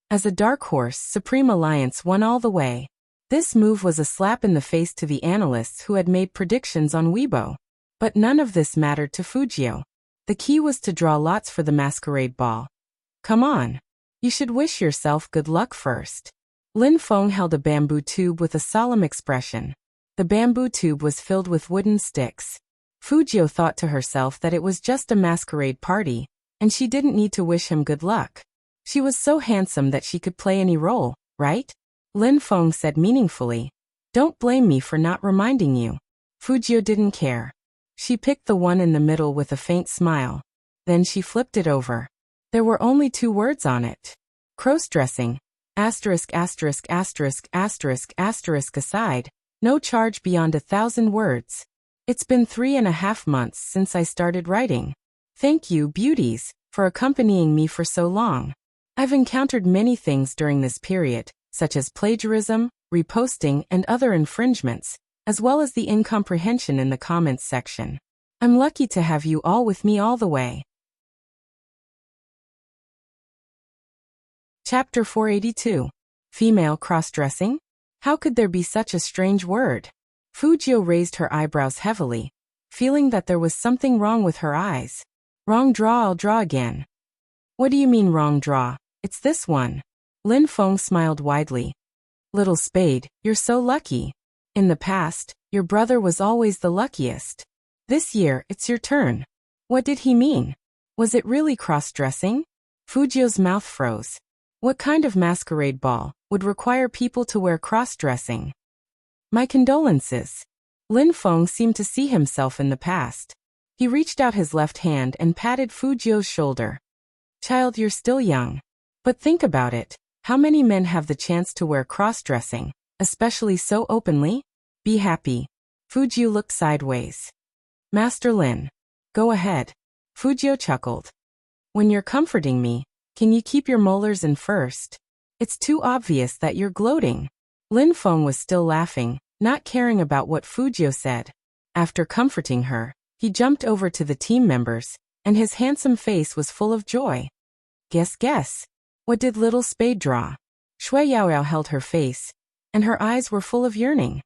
As a dark horse, Supreme Alliance won all the way. This move was a slap in the face to the analysts who had made predictions on Weibo. But none of this mattered to Fujio. The key was to draw lots for the masquerade ball. Come on. You should wish yourself good luck first. Lin Feng held a bamboo tube with a solemn expression. The bamboo tube was filled with wooden sticks. Fujio thought to herself that it was just a masquerade party, and she didn't need to wish him good luck. She was so handsome that she could play any role, right? Lin Feng said meaningfully. Don't blame me for not reminding you. Fujio didn't care. She picked the one in the middle with a faint smile. Then she flipped it over. There were only 2 words on it. Cross-dressing. Asterisk asterisk asterisk asterisk asterisk aside. No charge beyond 1,000 words. It's been 3.5 months since I started writing. Thank you, beauties, for accompanying me for so long. I've encountered many things during this period, such as plagiarism, reposting, and other infringements, as well as the incomprehension in the comments section. I'm lucky to have you all with me all the way. Chapter 482. Female cross-dressing? How could there be such a strange word? Fujio raised her eyebrows heavily, feeling that there was something wrong with her eyes. Wrong draw, I'll draw again. What do you mean wrong draw? It's this one. Lin Feng smiled widely. Little Spade, you're so lucky. In the past, your brother was always the luckiest. This year, it's your turn. What did he mean? Was it really cross-dressing? Fujio's mouth froze. What kind of masquerade ball would require people to wear cross-dressing? My condolences. Lin Feng seemed to see himself in the past. He reached out his left hand and patted Fujio's shoulder. Child, you're still young. But think about it. How many men have the chance to wear cross-dressing, especially so openly? Be happy. Fujio looked sideways. Master Lin. Go ahead. Fujio chuckled. When you're comforting me, can you keep your molars in first? It's too obvious that you're gloating. Lin Feng was still laughing, not caring about what Fujio said. After comforting her, he jumped over to the team members, and his handsome face was full of joy. Guess. What did Little Spade draw? Shui Yaoyao held her face, and her eyes were full of yearning.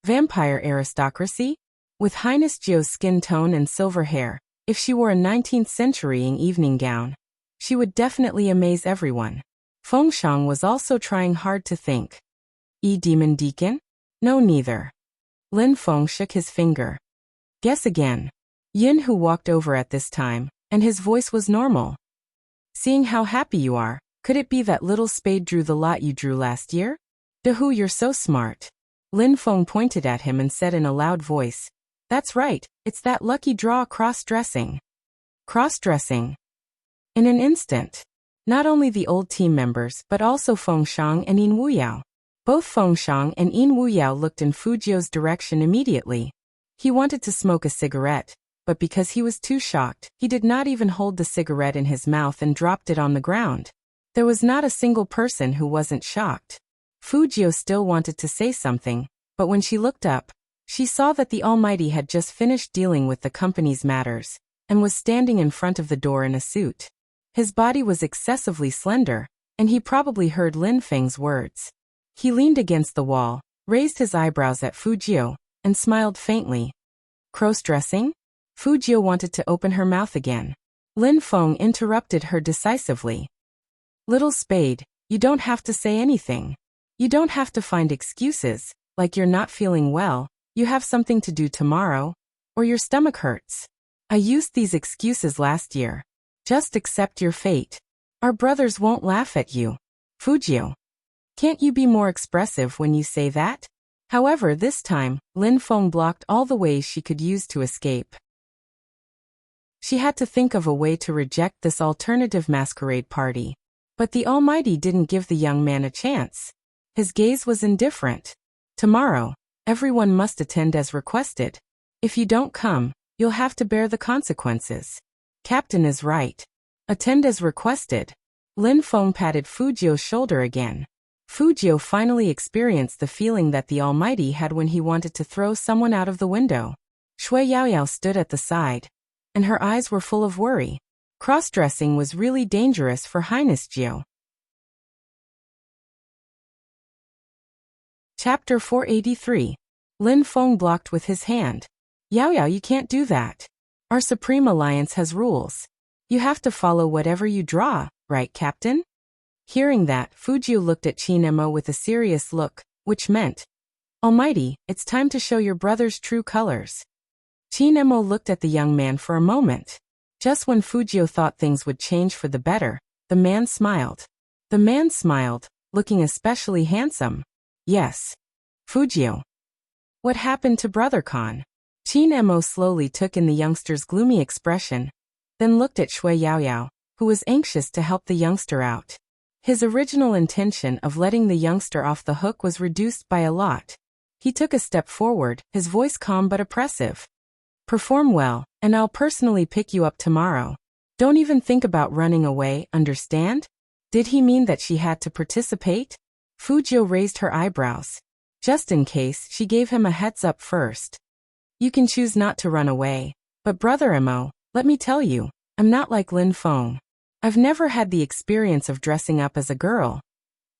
Vampire aristocracy? With Highness Jio's skin tone and silver hair, if she wore a 19th century evening gown, she would definitely amaze everyone. Feng Shang was also trying hard to think. Demon Deacon? No, neither. Lin Feng shook his finger. Guess again. Yin Hu walked over at this time, and his voice was normal. Seeing how happy you are, could it be that Little Spade drew the lot you drew last year? Dehu, you're so smart. Lin Feng pointed at him and said in a loud voice. That's right, it's that lucky draw cross-dressing. Cross-dressing. In an instant. Not only the old team members but also Feng Shang and Yin Wuyao. Both Feng Shang and Yin Wuyao looked in Fujio's direction immediately. He wanted to smoke a cigarette, but because he was too shocked, he did not even hold the cigarette in his mouth and dropped it on the ground. There was not a single person who wasn't shocked. Fujio still wanted to say something, but when she looked up, she saw that the Almighty had just finished dealing with the company's matters, and was standing in front of the door in a suit. His body was excessively slender, and he probably heard Lin Feng's words. He leaned against the wall, raised his eyebrows at Fujio, and smiled faintly. Cross-dressing? Fujio wanted to open her mouth again. Lin Feng interrupted her decisively. Little Spade, you don't have to say anything. You don't have to find excuses, like you're not feeling well, you have something to do tomorrow, or your stomach hurts. I used these excuses last year. Just accept your fate. Our brothers won't laugh at you. Fujio. Can't you be more expressive when you say that? However, this time, Lin Feng blocked all the ways she could use to escape. She had to think of a way to reject this alternative masquerade party. But the Almighty didn't give the young man a chance. His gaze was indifferent. Tomorrow, everyone must attend as requested. If you don't come, you'll have to bear the consequences. Captain is right. Attend as requested. Lin Feng patted Fujio's shoulder again. Fujio finally experienced the feeling that the Almighty had when he wanted to throw someone out of the window. Shui Yaoyao stood at the side, and her eyes were full of worry. Cross-dressing was really dangerous for Highness Jio. Chapter 483. Lin Feng blocked with his hand. Yao Yao, you can't do that. Our Supreme Alliance has rules. You have to follow whatever you draw, right, Captain? Hearing that, Fujio looked at Qin Emo with a serious look, which meant, Almighty, it's time to show your brother's true colors. Qin Emo looked at the young man for a moment. Just when Fujio thought things would change for the better, the man smiled. The man smiled, looking especially handsome. Yes. Fujio. What happened to Brother Khan? Qin Emo slowly took in the youngster's gloomy expression, then looked at Shui Yaoyao, who was anxious to help the youngster out. His original intention of letting the youngster off the hook was reduced by a lot. He took a step forward, his voice calm but oppressive. Perform well, and I'll personally pick you up tomorrow. Don't even think about running away, understand? Did he mean that she had to participate? Fujio raised her eyebrows. Just in case, she gave him a heads up first. You can choose not to run away, but Brother Emo, let me tell you, I'm not like Lin Feng. I've never had the experience of dressing up as a girl.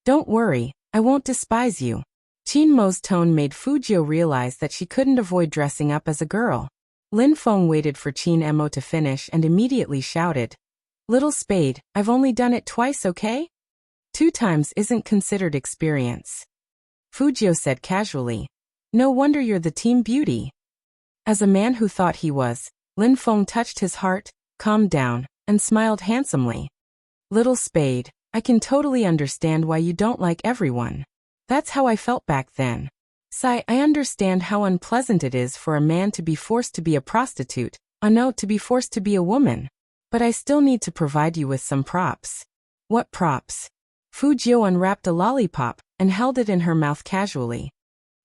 Don't worry, I won't despise you. Qin Mo's tone made Fujio realize that she couldn't avoid dressing up as a girl. Lin Feng waited for Qin Emo to finish and immediately shouted, Little Spade, I've only done it twice, okay? 2 times isn't considered experience. Fujio said casually, No wonder you're the team beauty. As a man who thought he was, Lin Feng touched his heart, calmed down, and smiled handsomely. Little Spade, I can totally understand why you don't like everyone. That's how I felt back then. Sigh, I understand how unpleasant it is for a man to be forced to be a prostitute, no, to be forced to be a woman. But I still need to provide you with some props. What props? Fujio unwrapped a lollipop and held it in her mouth casually.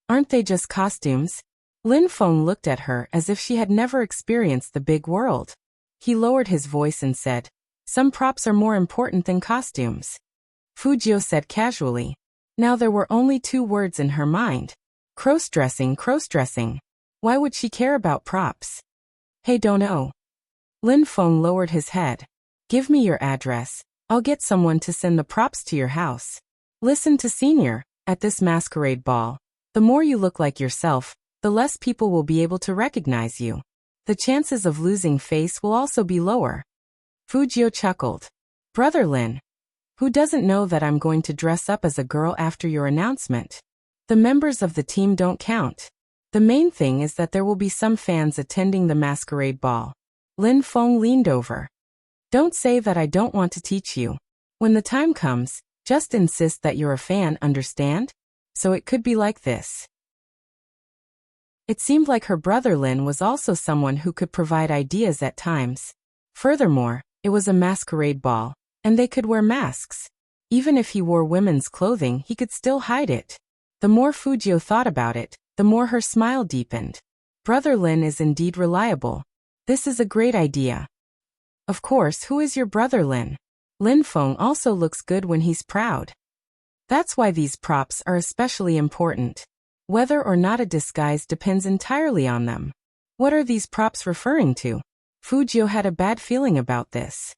Aren't they just costumes? Lin Feng looked at her as if she had never experienced the big world. He lowered his voice and said, Some props are more important than costumes. Fujio said casually. Now there were only 2 words in her mind. Cross-dressing, cross-dressing. Why would she care about props? Hey, don't know. Lin Feng lowered his head. Give me your address. I'll get someone to send the props to your house. Listen to Senior, at this masquerade ball, the more you look like yourself, the less people will be able to recognize you. The chances of losing face will also be lower. Fujio chuckled. Brother Lin. Who doesn't know that I'm going to dress up as a girl after your announcement? The members of the team don't count. The main thing is that there will be some fans attending the masquerade ball. Lin Feng leaned over. Don't say that I don't want to teach you. When the time comes, just insist that you're a fan, understand? So it could be like this. It seemed like her brother Lin was also someone who could provide ideas at times. Furthermore, it was a masquerade ball, and they could wear masks. Even if he wore women's clothing, he could still hide it. The more Fujio thought about it, the more her smile deepened. Brother Lin is indeed reliable. This is a great idea. Of course, who is your brother Lin? Lin Feng also looks good when he's proud. That's why these props are especially important. Whether or not a disguise depends entirely on them. What are these props referring to? Fujio had a bad feeling about this.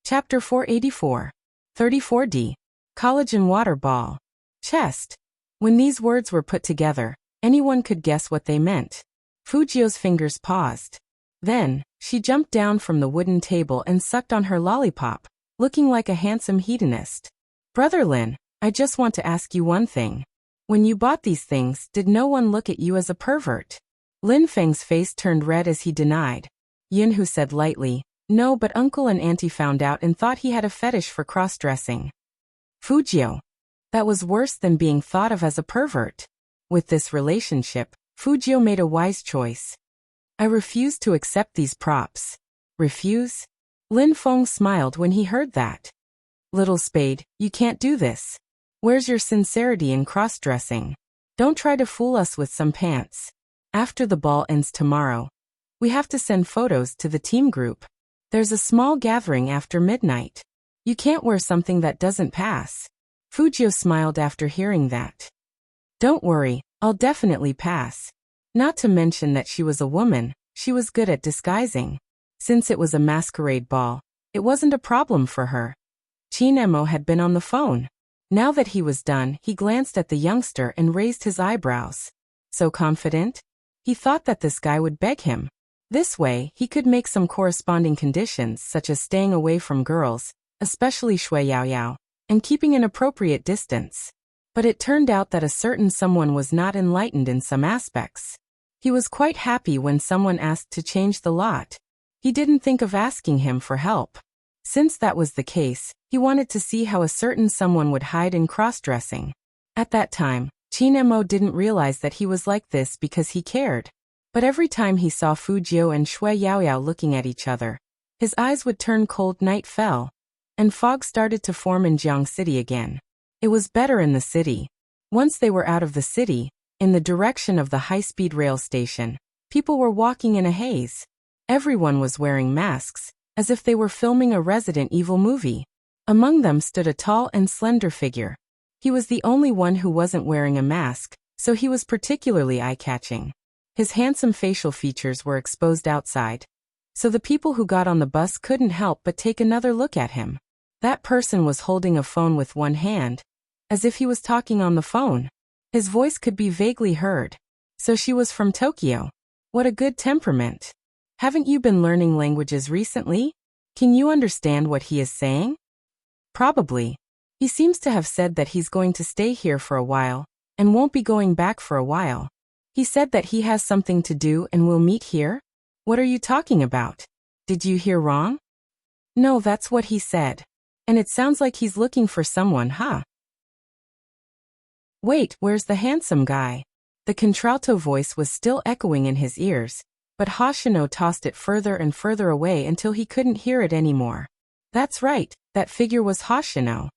Chapter 484. 34D. Collagen Water Ball. Chest. When these words were put together, anyone could guess what they meant. Fujio's fingers paused. Then, she jumped down from the wooden table and sucked on her lollipop, looking like a handsome hedonist. Brother Lin, I just want to ask you one thing. When you bought these things, did no one look at you as a pervert? Lin Feng's face turned red as he denied. Yinhu said lightly, No, but Uncle and Auntie found out and thought he had a fetish for cross-dressing. Fujio. That was worse than being thought of as a pervert. With this relationship, Fujio made a wise choice. I refuse to accept these props. Refuse? Lin Feng smiled when he heard that. Little Spade, you can't do this. Where's your sincerity in cross-dressing? Don't try to fool us with some pants. After the ball ends tomorrow, we have to send photos to the team group. There's a small gathering after midnight. You can't wear something that doesn't pass. Fujio smiled after hearing that. Don't worry, I'll definitely pass. Not to mention that she was a woman, she was good at disguising. Since it was a masquerade ball, it wasn't a problem for her. Qin Emo had been on the phone. Now that he was done, he glanced at the youngster and raised his eyebrows. So confident? He thought that this guy would beg him. This way, he could make some corresponding conditions such as staying away from girls, especially Shui Yaoyao, and keeping an appropriate distance. But it turned out that a certain someone was not enlightened in some aspects. He was quite happy when someone asked to change the lot. He didn't think of asking him for help. Since that was the case, he wanted to see how a certain someone would hide in cross-dressing. At that time, Qin Emo didn't realize that he was like this because he cared. But every time he saw Fu Jiu and Shui Yaoyao looking at each other, his eyes would turn cold. Night fell, and fog started to form in Jiang City again. It was better in the city. Once they were out of the city, in the direction of the high-speed rail station, people were walking in a haze. Everyone was wearing masks, as if they were filming a Resident Evil movie. Among them stood a tall and slender figure. He was the only one who wasn't wearing a mask, so he was particularly eye-catching. His handsome facial features were exposed outside, so the people who got on the bus couldn't help but take another look at him. That person was holding a phone with one hand, as if he was talking on the phone. His voice could be vaguely heard. So she was from Tokyo. What a good temperament. Haven't you been learning languages recently? Can you understand what he is saying? Probably. He seems to have said that he's going to stay here for a while, and won't be going back for a while. He said that he has something to do and will meet here? What are you talking about? Did you hear wrong? No, that's what he said. And it sounds like he's looking for someone, huh? Wait, where's the handsome guy? The contralto voice was still echoing in his ears, but Hoshino tossed it further and further away until he couldn't hear it anymore. That's right, that figure was Hoshino.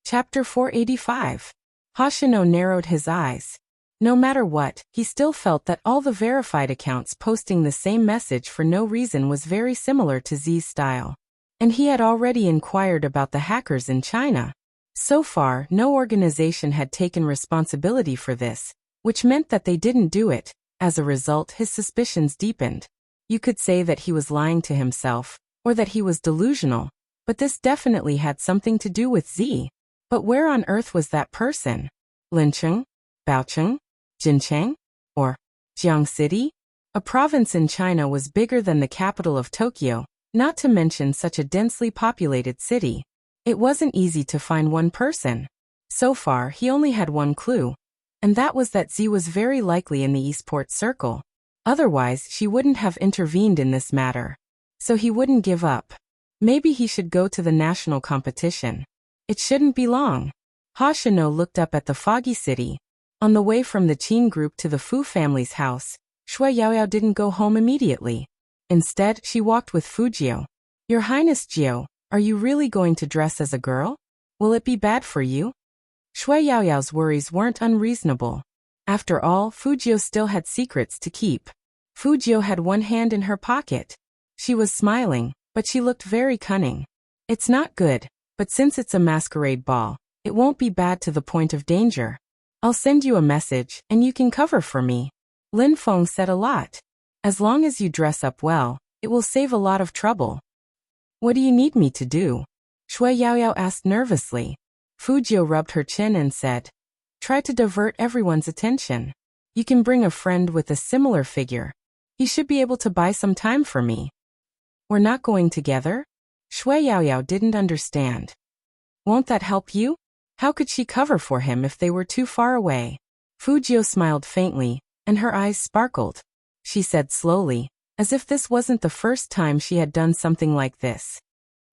Chapter 485. Hoshino narrowed his eyes. No matter what, he still felt that all the verified accounts posting the same message for no reason was very similar to Z's style. And he had already inquired about the hackers in China. So far, no organization had taken responsibility for this, which meant that they didn't do it. As a result, his suspicions deepened. You could say that he was lying to himself, or that he was delusional, but this definitely had something to do with Z. But where on earth was that person? Lincheng? Baocheng? Jincheng? Or Jiang City? A province in China was bigger than the capital of Tokyo, not to mention such a densely populated city. It wasn't easy to find one person. So far, he only had one clue, and that was that Z was very likely in the Eastport circle. Otherwise, she wouldn't have intervened in this matter. So he wouldn't give up. Maybe he should go to the national competition. It shouldn't be long. Hoshino looked up at the foggy city. On the way from the Qin group to the Fu family's house, Shui Yaoyao didn't go home immediately. Instead, she walked with Fu Jiu. Your Highness Jiu, are you really going to dress as a girl? Will it be bad for you? Shui Yaoyao's worries weren't unreasonable. After all, Fu Jiu still had secrets to keep. Fu Jiu had one hand in her pocket. She was smiling, but she looked very cunning. It's not good, but since it's a masquerade ball, it won't be bad to the point of danger. I'll send you a message, and you can cover for me. Lin Feng said a lot. As long as you dress up well, it will save a lot of trouble. What do you need me to do? Shui Yaoyao asked nervously. Fu Jiu rubbed her chin and said, try to divert everyone's attention. You can bring a friend with a similar figure. He should be able to buy some time for me. We're not going together? Shui Yaoyao didn't understand. Won't that help you? How could she cover for him if they were too far away? Fu Jiu smiled faintly, and her eyes sparkled. She said slowly, as if this wasn't the first time she had done something like this.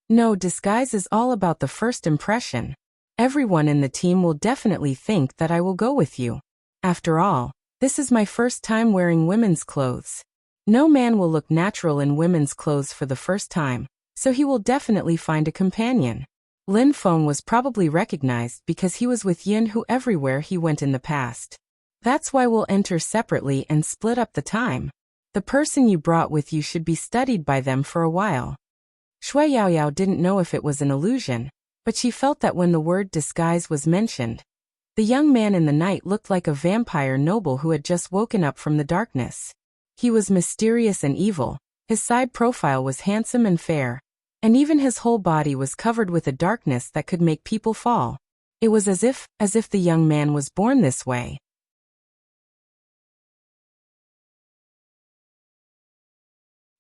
No, disguise is all about the first impression. Everyone in the team will definitely think that I will go with you. After all, this is my first time wearing women's clothes. No man will look natural in women's clothes for the first time, so he will definitely find a companion. Lin Feng was probably recognized because he was with Yin Hu everywhere he went in the past. That's why we'll enter separately and split up the time. The person you brought with you should be studied by them for a while. Shui Yaoyao didn't know if it was an illusion, but she felt that when the word disguise was mentioned, the young man in the night looked like a vampire noble who had just woken up from the darkness. He was mysterious and evil, His side profile was handsome and fair, and even his whole body was covered with a darkness that could make people fall. It was as if the young man was born this way.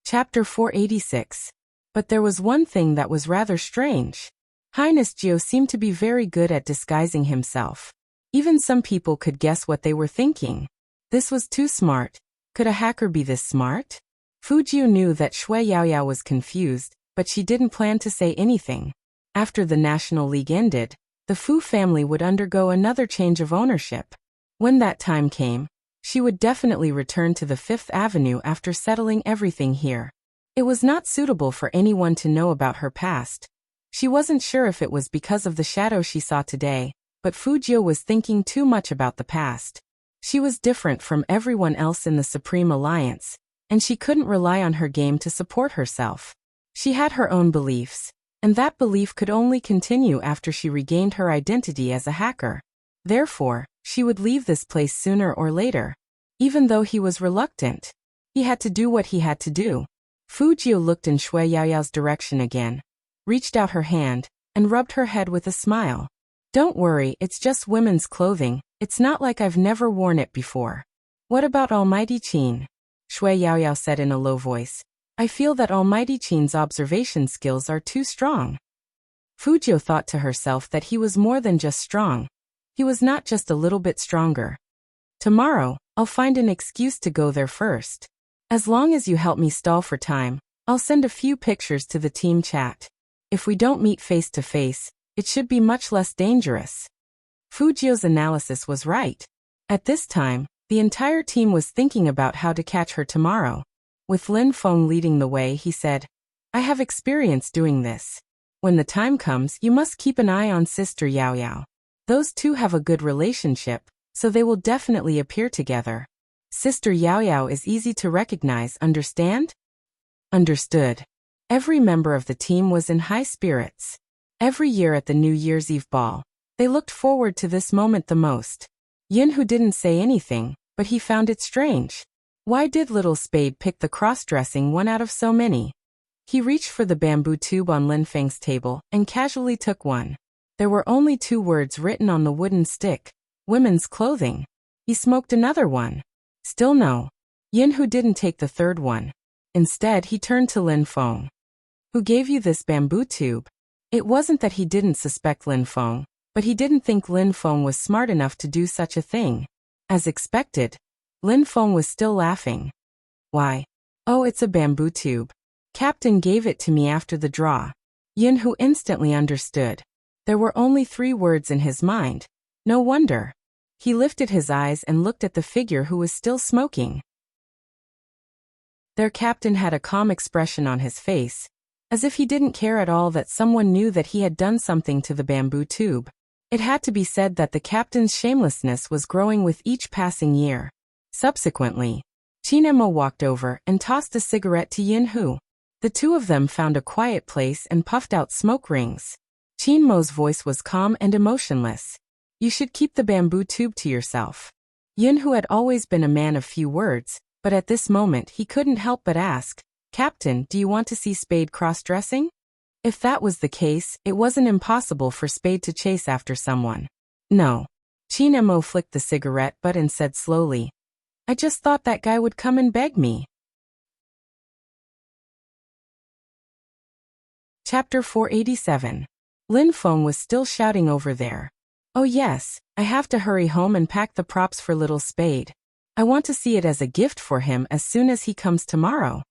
Chapter 486. But there was one thing that was rather strange. Highness Geo seemed to be very good at disguising himself. Even some people could guess what they were thinking. This was too smart. Could a hacker be this smart? Fu Jiu knew that Shui Yaoyao was confused, but she didn't plan to say anything. After the National League ended, the Fu family would undergo another change of ownership. When that time came, she would definitely return to the Fifth Avenue after settling everything here. It was not suitable for anyone to know about her past. She wasn't sure if it was because of the shadow she saw today, but Fu Jiu was thinking too much about the past. She was different from everyone else in the Supreme Alliance, and she couldn't rely on her game to support herself. She had her own beliefs, and that belief could only continue after she regained her identity as a hacker. Therefore, she would leave this place sooner or later. Even though he was reluctant, he had to do what he had to do. Fu Jiu looked in Shui Yaoyao's direction again, reached out her hand, and rubbed her head with a smile. Don't worry, it's just women's clothing. It's not like I've never worn it before. What about Almighty Qin? Shui Yaoyao said in a low voice. I feel that Almighty Qin's observation skills are too strong. Fu Jiu thought to herself that he was more than just strong. He was not just a little bit stronger. Tomorrow, I'll find an excuse to go there first. As long as you help me stall for time, I'll send a few pictures to the team chat. If we don't meet face to face, it should be much less dangerous. Fu Jiu's analysis was right. At this time, the entire team was thinking about how to catch her tomorrow. With Lin Feng leading the way, he said, I have experience doing this. When the time comes, you must keep an eye on Sister Yaoyao. Those two have a good relationship, so they will definitely appear together. Sister Yaoyao is easy to recognize, understand? Understood. Every member of the team was in high spirits. Every year at the New Year's Eve ball, they looked forward to this moment the most. Yinhu didn't say anything, but he found it strange. Why did little Spade pick the cross-dressing one out of so many? He reached for the bamboo tube on Lin Feng's table and casually took one. There were only 2 words written on the wooden stick. Women's clothing. He smoked another one. Still no. Yinhu didn't take the 3rd one. Instead, he turned to Lin Feng. Who gave you this bamboo tube? It wasn't that he didn't suspect Lin Feng, but he didn't think Lin Feng was smart enough to do such a thing. As expected, Lin Feng was still laughing. Why? Oh, it's a bamboo tube. Captain gave it to me after the draw. Yinhu instantly understood. There were only 3 words in his mind. No wonder. He lifted his eyes and looked at the figure who was still smoking. Their captain had a calm expression on his face, as if he didn't care at all that someone knew that he had done something to the bamboo tube. It had to be said that the captain's shamelessness was growing with each passing year. Subsequently, Qin walked over and tossed a cigarette to Yinhu. The two of them found a quiet place and puffed out smoke rings. Qinmo's voice was calm and emotionless. You should keep the bamboo tube to yourself. Yinhu had always been a man of few words, but at this moment he couldn't help but ask, Captain, do you want to see Spade cross-dressing? If that was the case, it wasn't impossible for Spade to chase after someone. No. Qin flicked the cigarette butt and said slowly, I just thought that guy would come and beg me. Chapter 487. Lin Feng was still shouting over there. Oh yes, I have to hurry home and pack the props for little Spade. I want to see it as a gift for him as soon as he comes tomorrow.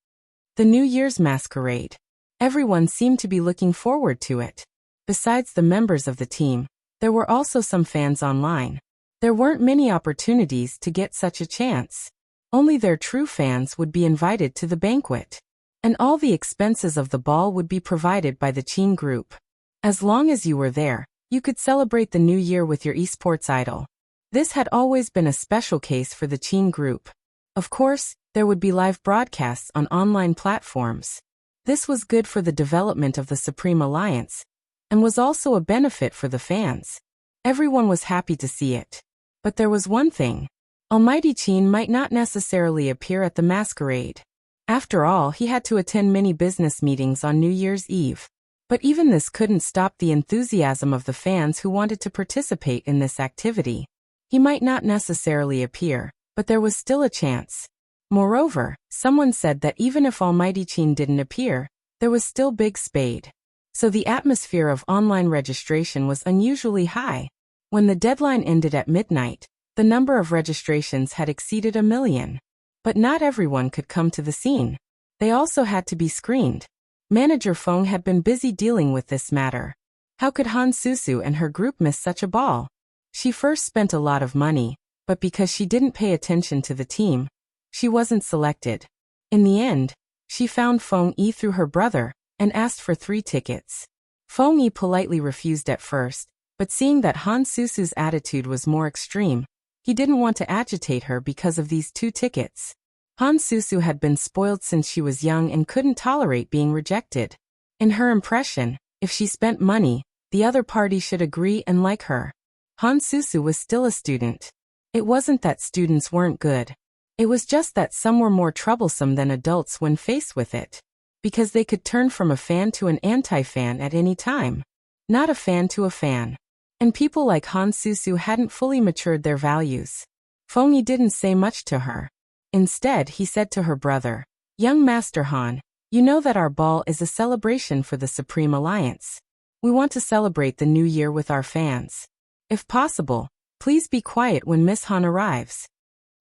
The New Year's masquerade. Everyone seemed to be looking forward to it. Besides the members of the team, there were also some fans online. There weren't many opportunities to get such a chance. Only their true fans would be invited to the banquet. And all the expenses of the ball would be provided by the Qin group. As long as you were there, you could celebrate the new year with your esports idol. This had always been a special case for the Qin group. Of course, there would be live broadcasts on online platforms. This was good for the development of the Supreme Alliance, and was also a benefit for the fans. Everyone was happy to see it. But there was one thing. Almighty Qin might not necessarily appear at the masquerade. After all, he had to attend many business meetings on New Year's Eve. But even this couldn't stop the enthusiasm of the fans who wanted to participate in this activity. He might not necessarily appear, but there was still a chance. Moreover, someone said that even if Almighty Chin didn't appear, there was still Big Spade. So the atmosphere of online registration was unusually high. When the deadline ended at midnight, the number of registrations had exceeded 1 million. But not everyone could come to the scene. They also had to be screened. Manager Feng had been busy dealing with this matter. How could Han Susu and her group miss such a ball? She first spent a lot of money, but because she didn't pay attention to the team, she wasn't selected. In the end, she found Feng Yi through her brother and asked for 3 tickets. Feng Yi politely refused at first, but seeing that Han Susu's attitude was more extreme, he didn't want to agitate her because of these 2 tickets. Han Susu had been spoiled since she was young and couldn't tolerate being rejected. In her impression, if she spent money, the other party should agree and like her. Han Susu was still a student. It wasn't that students weren't good. It was just that some were more troublesome than adults when faced with it. Because they could turn from a fan to an anti-fan at any time. Not a fan to a fan. And people like Han Susu hadn't fully matured their values. Feng Yi didn't say much to her. Instead, he said to her brother, "Young Master Han, you know that our ball is a celebration for the Supreme Alliance. We want to celebrate the new year with our fans. If possible, please be quiet when Miss Han arrives."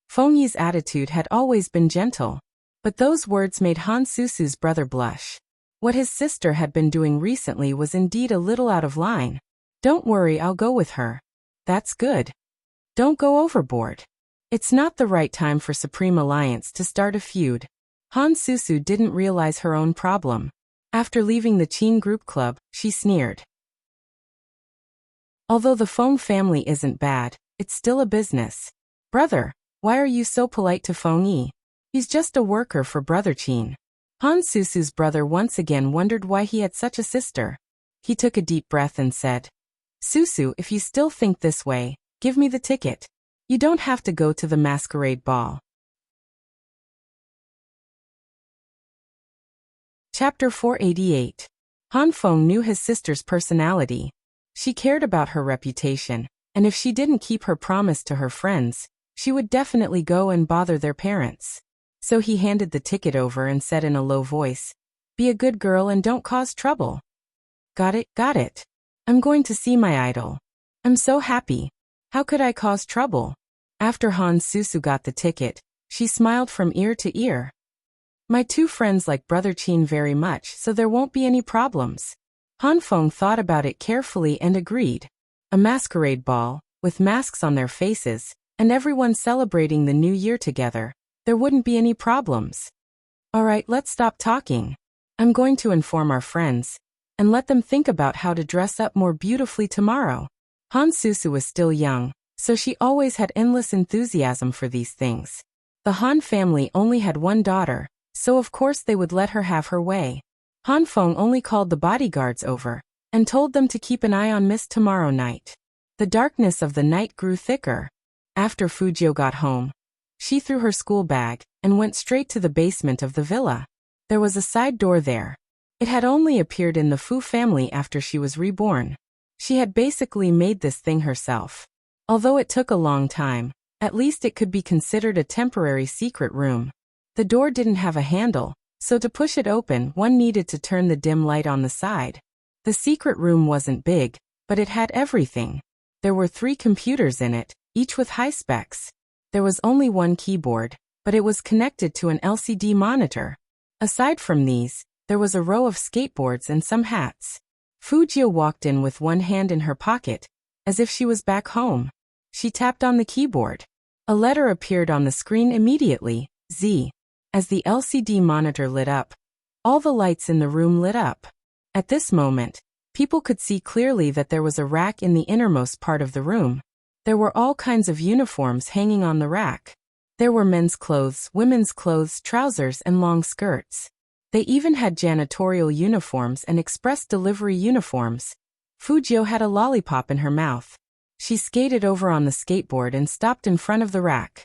Feng Yi's attitude had always been gentle. But those words made Han Susu's brother blush. What his sister had been doing recently was indeed a little out of line. "Don't worry, I'll go with her." "That's good. Don't go overboard. It's not the right time for Supreme Alliance to start a feud." Han Susu didn't realize her own problem. After leaving the Qin Group Club, she sneered. Although the Feng family isn't bad, it's still a business. "Brother, why are you so polite to Feng Yi? He's just a worker for Brother Qin." Han Susu's brother once again wondered why he had such a sister. He took a deep breath and said, "Susu, if you still think this way, give me the ticket. You don't have to go to the masquerade ball." Chapter 488. Han Feng knew his sister's personality. She cared about her reputation, and if she didn't keep her promise to her friends, she would definitely go and bother their parents. So he handed the ticket over and said in a low voice, "Be a good girl and don't cause trouble." Got it. I'm going to see my idol. I'm so happy. How could I cause trouble?" After Han Susu got the ticket, she smiled from ear to ear. "My 2 friends like Brother Qin very much, so there won't be any problems." Han Feng thought about it carefully and agreed. A masquerade ball, with masks on their faces, and everyone celebrating the new year together, there wouldn't be any problems. "Alright, let's stop talking. I'm going to inform our friends, and let them think about how to dress up more beautifully tomorrow." Han Susu was still young, so she always had endless enthusiasm for these things. The Han family only had 1 daughter, so of course they would let her have her way. Han Feng only called the bodyguards over, and told them to keep an eye on Miss tomorrow night. The darkness of the night grew thicker. After Fujio got home, she threw her school bag, and went straight to the basement of the villa. There was a side door there. It had only appeared in the Fu family after she was reborn. She had basically made this thing herself. Although it took a long time, at least it could be considered a temporary secret room. The door didn't have a handle, so to push it open one needed to turn the dim light on the side. The secret room wasn't big, but it had everything. There were 3 computers in it, each with high specs. There was only 1 keyboard, but it was connected to an LCD monitor. Aside from these, there was a row of skateboards and some hats. Fujio walked in with 1 hand in her pocket, as if she was back home. She tapped on the keyboard. A letter appeared on the screen immediately, Z. As the LCD monitor lit up, all the lights in the room lit up. At this moment, people could see clearly that there was a rack in the innermost part of the room. There were all kinds of uniforms hanging on the rack. There were men's clothes, women's clothes, trousers, and long skirts. They even had janitorial uniforms and express delivery uniforms. Fujio had a lollipop in her mouth. She skated over on the skateboard and stopped in front of the rack.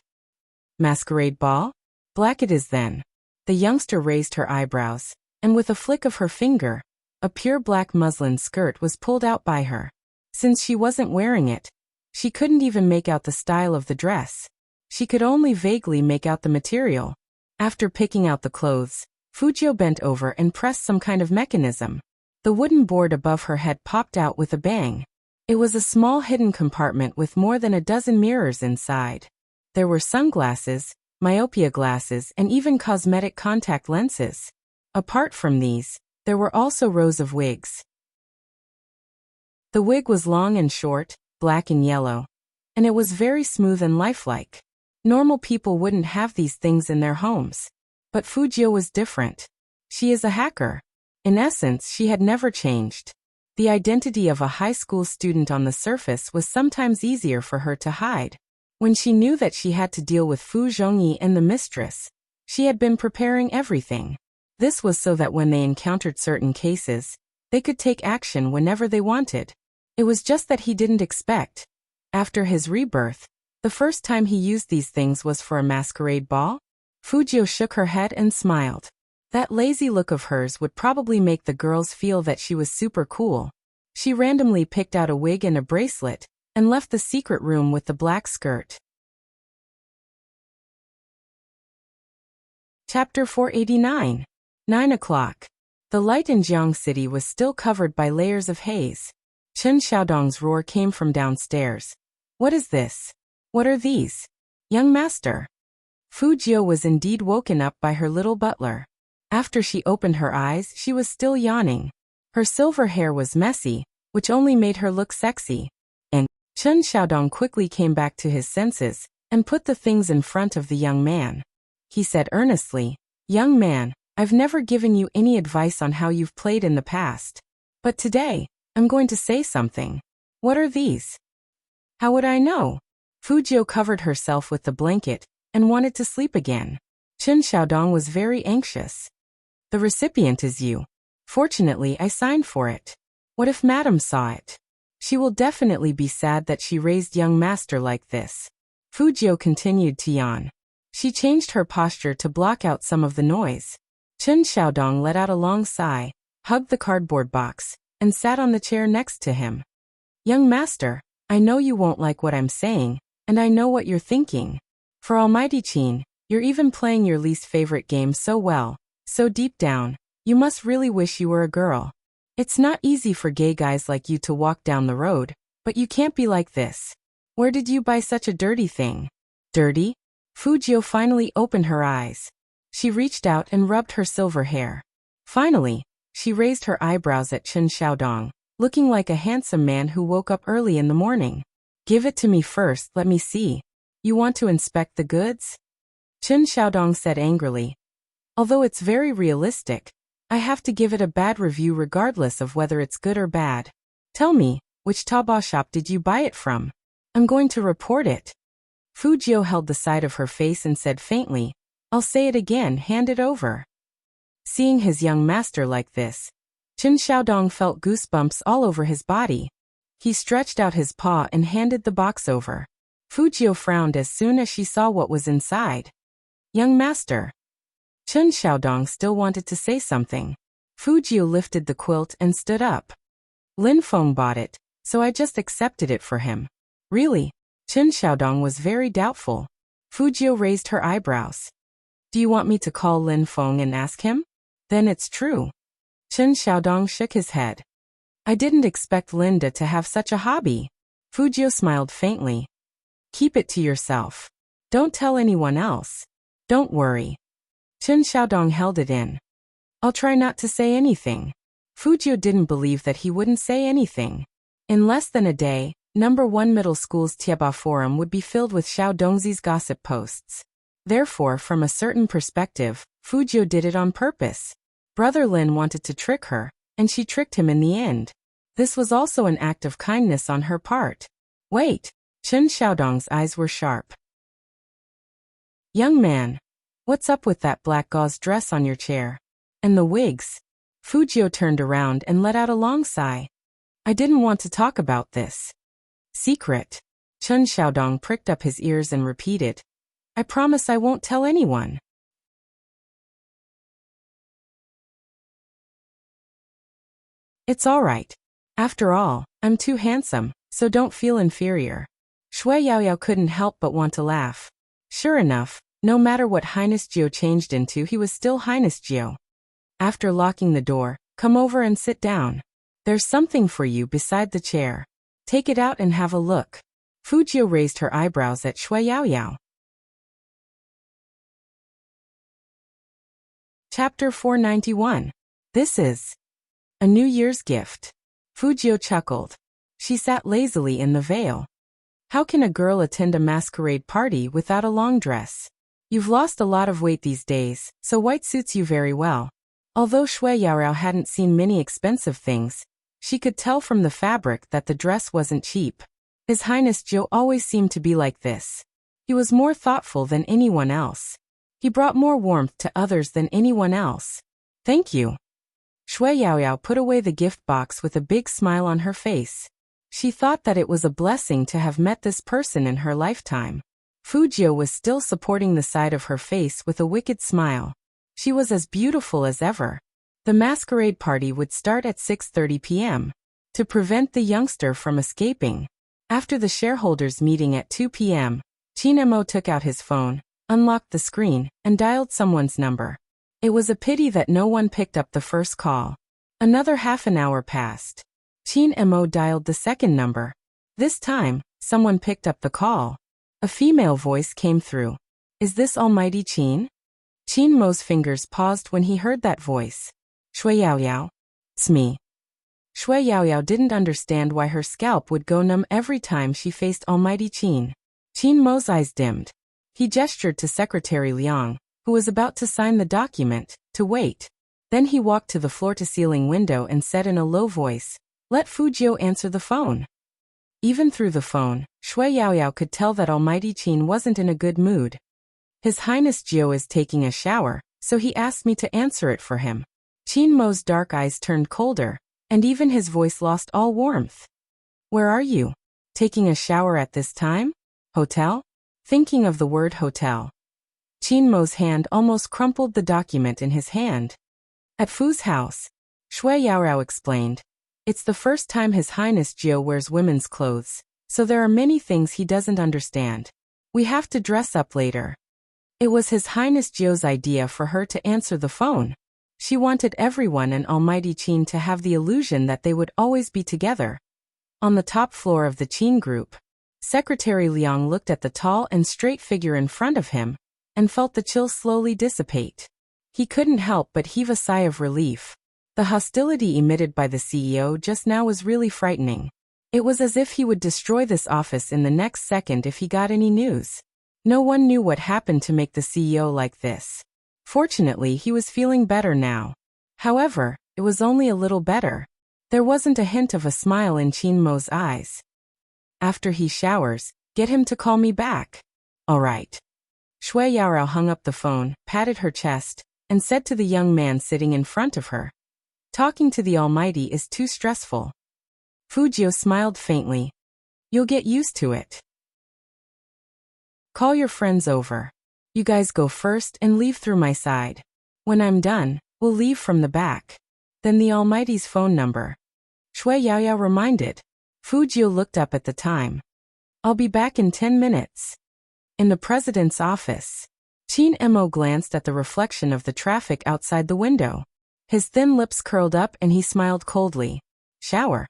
"Masquerade ball? Black it is then." The youngster raised her eyebrows, and with a flick of her finger, a pure black muslin skirt was pulled out by her. Since she wasn't wearing it, she couldn't even make out the style of the dress. She could only vaguely make out the material. After picking out the clothes, Fujio bent over and pressed some kind of mechanism. The wooden board above her head popped out with a bang. It was a small hidden compartment with more than a dozen mirrors inside. There were sunglasses, myopia glasses, and even cosmetic contact lenses. Apart from these, there were also rows of wigs. The wig was long and short, black and yellow, and it was very smooth and lifelike. Normal people wouldn't have these things in their homes. But Fujio was different. She is a hacker. In essence, she had never changed. The identity of a high school student on the surface was sometimes easier for her to hide. When she knew that she had to deal with Fu Zhongyi and the mistress, she had been preparing everything. This was so that when they encountered certain cases, they could take action whenever they wanted. It was just that he didn't expect. After his rebirth, the first time he used these things was for a masquerade ball. Fujio shook her head and smiled. That lazy look of hers would probably make the girls feel that she was super cool. She randomly picked out a wig and a bracelet, and left the secret room with the black skirt. Chapter 489. 9 o'clock. The light in Jiang City was still covered by layers of haze. Chen Xiaodong's roar came from downstairs. What is this? What are these? Young master. Fujio was indeed woken up by her little butler. After she opened her eyes, she was still yawning. Her silver hair was messy, which only made her look sexy. And Chen Xiaodong quickly came back to his senses and put the things in front of the young man. He said earnestly, "Young man, I've never given you any advice on how you've played in the past. But today, I'm going to say something. What are these?" "How would I know?" Fujio covered herself with the blanket and wanted to sleep again. Chen Xiaodong was very anxious. "The recipient is you. Fortunately, I signed for it. What if Madam saw it? She will definitely be sad that she raised young master like this." Fujio continued to yawn. She changed her posture to block out some of the noise. Chen Xiaodong let out a long sigh, hugged the cardboard box, and sat on the chair next to him. "Young master, I know you won't like what I'm saying, and I know what you're thinking. For Almighty Qin, you're even playing your least favorite game so well, so deep down, you must really wish you were a girl. It's not easy for gay guys like you to walk down the road, but you can't be like this. Where did you buy such a dirty thing?" "Dirty?" Fujio finally opened her eyes. She reached out and rubbed her silver hair. Finally, she raised her eyebrows at Chen Xiaodong, looking like a handsome man who woke up early in the morning. "Give it to me first, let me see. You want to inspect the goods?" Chen Xiaodong said angrily. "Although it's very realistic, I have to give it a bad review regardless of whether it's good or bad. Tell me, which Taobao shop did you buy it from? I'm going to report it." Fujio held the side of her face and said faintly, "I'll say it again, hand it over." Seeing his young master like this, Chen Xiaodong felt goosebumps all over his body. He stretched out his paw and handed the box over. Fujio frowned as soon as she saw what was inside. "Young master." Chen Xiaodong still wanted to say something. Fujio lifted the quilt and stood up. "Lin Feng bought it, so I just accepted it for him." "Really?" Chen Xiaodong was very doubtful. Fujio raised her eyebrows. "Do you want me to call Lin Feng and ask him? Then it's true." Chen Xiaodong shook his head. "I didn't expect Linda to have such a hobby." Fujio smiled faintly. "Keep it to yourself. Don't tell anyone else. Don't worry." Chen Xiaodong held it in. "I'll try not to say anything." Fujio didn't believe that he wouldn't say anything. In less than a day, Number 1 Middle School's Tieba forum would be filled with Xiao Dongzi's gossip posts. Therefore, from a certain perspective, Fujio did it on purpose. Brother Lin wanted to trick her, and she tricked him in the end. This was also an act of kindness on her part. "Wait." Chen Xiaodong's eyes were sharp. "Young man, what's up with that black gauze dress on your chair? And the wigs?" Fujio turned around and let out a long sigh. "I didn't want to talk about this." "Secret." Chen Xiaodong pricked up his ears and repeated, "I promise I won't tell anyone." It's all right. After all, I'm too handsome, so don't feel inferior. Shui Yaoyao couldn't help but want to laugh. Sure enough, no matter what Highness Jiao changed into, he was still Highness Jiao. After locking the door, come over and sit down. There's something for you beside the chair. Take it out and have a look. Fu Jiao raised her eyebrows at Shui Yaoyao. Chapter 491. This is a New Year's gift. Fu Jiao chuckled. She sat lazily in the veil. How can a girl attend a masquerade party without a long dress? You've lost a lot of weight these days, so white suits you very well. Although Shui Yaoyao hadn't seen many expensive things, she could tell from the fabric that the dress wasn't cheap. His Highness Jiao always seemed to be like this. He was more thoughtful than anyone else. He brought more warmth to others than anyone else. Thank you. Shui Yaoyao put away the gift box with a big smile on her face. She thought that it was a blessing to have met this person in her lifetime. Fu Jiao was still supporting the side of her face with a wicked smile. She was as beautiful as ever. The masquerade party would start at 6:30 p.m. to prevent the youngster from escaping. After the shareholders' meeting at 2 p.m., Qin Mo took out his phone, unlocked the screen, and dialed someone's number. It was a pity that no one picked up the first call. Another half an hour passed. Qin Mo dialed the second number. This time, someone picked up the call. A female voice came through. Is this Almighty Qin? Qin Mo's fingers paused when he heard that voice. Shui Yaoyao. It's me. Shui Yaoyao didn't understand why her scalp would go numb every time she faced Almighty Qin. Qin Mo's eyes dimmed. He gestured to Secretary Liang, who was about to sign the document, to wait. Then he walked to the floor-to-ceiling window and said in a low voice, "Let Fu Jiao answer the phone." Even through the phone, Shui Yaoyao could tell that Almighty Qin wasn't in a good mood. His Highness Jiao is taking a shower, so he asked me to answer it for him. Qin Mo's dark eyes turned colder, and even his voice lost all warmth. Where are you? Taking a shower at this time? Hotel? Thinking of the word hotel. Qin Mo's hand almost crumpled the document in his hand. At Fu's house, Shui Yaoyao explained. It's the first time His Highness Jiao wears women's clothes, so there are many things he doesn't understand. We have to dress up later. It was His Highness Jiao's idea for her to answer the phone. She wanted everyone and Almighty Qin to have the illusion that they would always be together. On the top floor of the Qin group, Secretary Liang looked at the tall and straight figure in front of him, and felt the chill slowly dissipate. He couldn't help but heave a sigh of relief. The hostility emitted by the CEO just now was really frightening. It was as if he would destroy this office in the next second if he got any news. No one knew what happened to make the CEO like this. Fortunately, he was feeling better now. However, it was only a little better. There wasn't a hint of a smile in Qin Mo's eyes. After he showers, get him to call me back. All right. Shui Yaoyao hung up the phone, patted her chest, and said to the young man sitting in front of her, "Talking to the Almighty is too stressful." Fu Jiao smiled faintly. "You'll get used to it. Call your friends over. You guys go first and leave through my side. When I'm done, we'll leave from the back." Then the Almighty's phone number. Shui Yaoyao reminded. Fu Jiao looked up at the time. "I'll be back in 10 minutes. In the president's office. Qin Mo glanced at the reflection of the traffic outside the window. His thin lips curled up and he smiled coldly. Shower.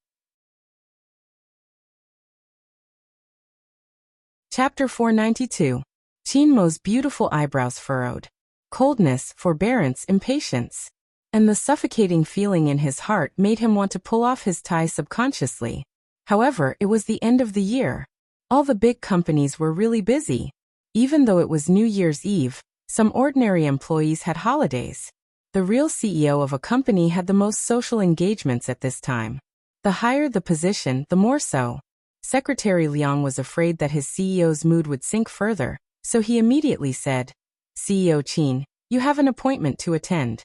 Chapter 492. Qin Mo's beautiful eyebrows furrowed. Coldness, forbearance, impatience. And the suffocating feeling in his heart made him want to pull off his tie subconsciously. However, it was the end of the year. All the big companies were really busy. Even though it was New Year's Eve, some ordinary employees had holidays. The real CEO of a company had the most social engagements at this time. The higher the position, the more so. Secretary Liang was afraid that his CEO's mood would sink further, so he immediately said, "CEO Qin, you have an appointment to attend.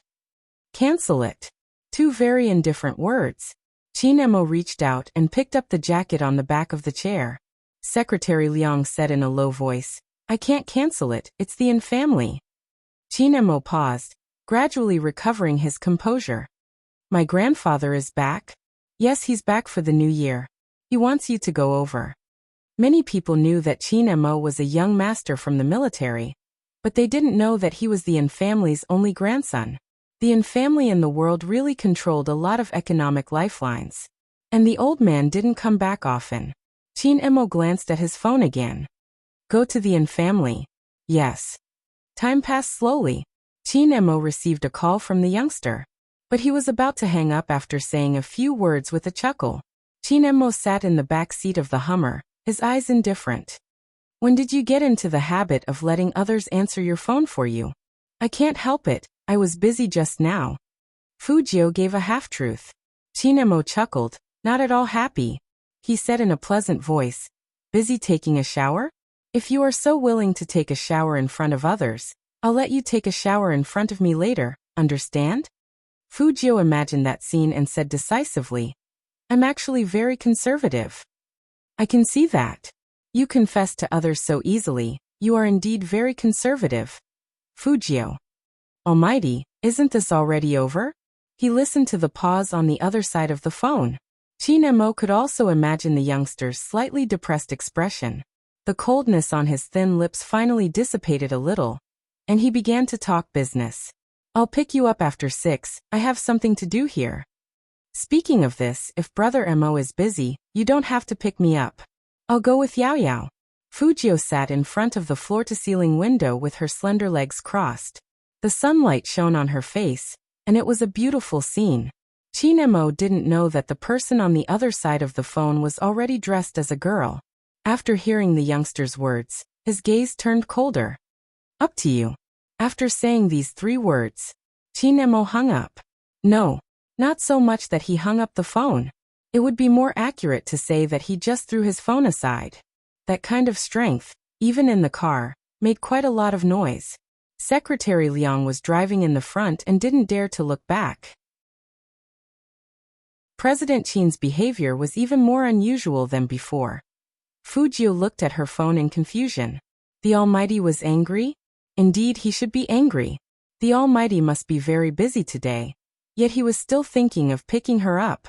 Cancel it." Two very indifferent words. Qin Mo reached out and picked up the jacket on the back of the chair. Secretary Liang said in a low voice, "I can't cancel it, it's the Yin family." Qin Mo paused, gradually recovering his composure. "My grandfather is back?" Yes, he's back for the new year. He wants you to go over. Many people knew that Qin Mo was a young master from the military, but they didn't know that he was the Yin family's only grandson. The Yin family in the world really controlled a lot of economic lifelines. And the old man didn't come back often. Qin Mo glanced at his phone again. Go to the Yin family. Yes. Time passed slowly. Qin Mo received a call from the youngster. But he was about to hang up after saying a few words with a chuckle. Qin Mo sat in the back seat of the Hummer, his eyes indifferent. When did you get into the habit of letting others answer your phone for you? I can't help it, I was busy just now. Fu Jiu gave a half-truth. Qin Mo chuckled, not at all happy. He said in a pleasant voice, busy taking a shower? If you are so willing to take a shower in front of others, I'll let you take a shower in front of me later, understand? Fu Jiu imagined that scene and said decisively, I'm actually very conservative. I can see that. You confess to others so easily, you are indeed very conservative. Fu Jiu. Almighty, isn't this already over? He listened to the pause on the other side of the phone. Qin Mo could also imagine the youngster's slightly depressed expression. The coldness on his thin lips finally dissipated a little, and he began to talk business. I'll pick you up after 6, I have something to do here. Speaking of this, if Brother Mo is busy, you don't have to pick me up. I'll go with Yao Yao. Fu Jiu sat in front of the floor-to-ceiling window with her slender legs crossed. The sunlight shone on her face, and it was a beautiful scene. Qin Mo didn't know that the person on the other side of the phone was already dressed as a girl. After hearing the youngster's words, his gaze turned colder. Up to you. After saying these 3 words, Qin Mo hung up. No, not so much that he hung up the phone. It would be more accurate to say that he just threw his phone aside. That kind of strength, even in the car, made quite a lot of noise. Secretary Liang was driving in the front and didn't dare to look back. President Qin's behavior was even more unusual than before. Fu Jiu looked at her phone in confusion. The Almighty was angry? Indeed, he should be angry. The Almighty must be very busy today. Yet he was still thinking of picking her up.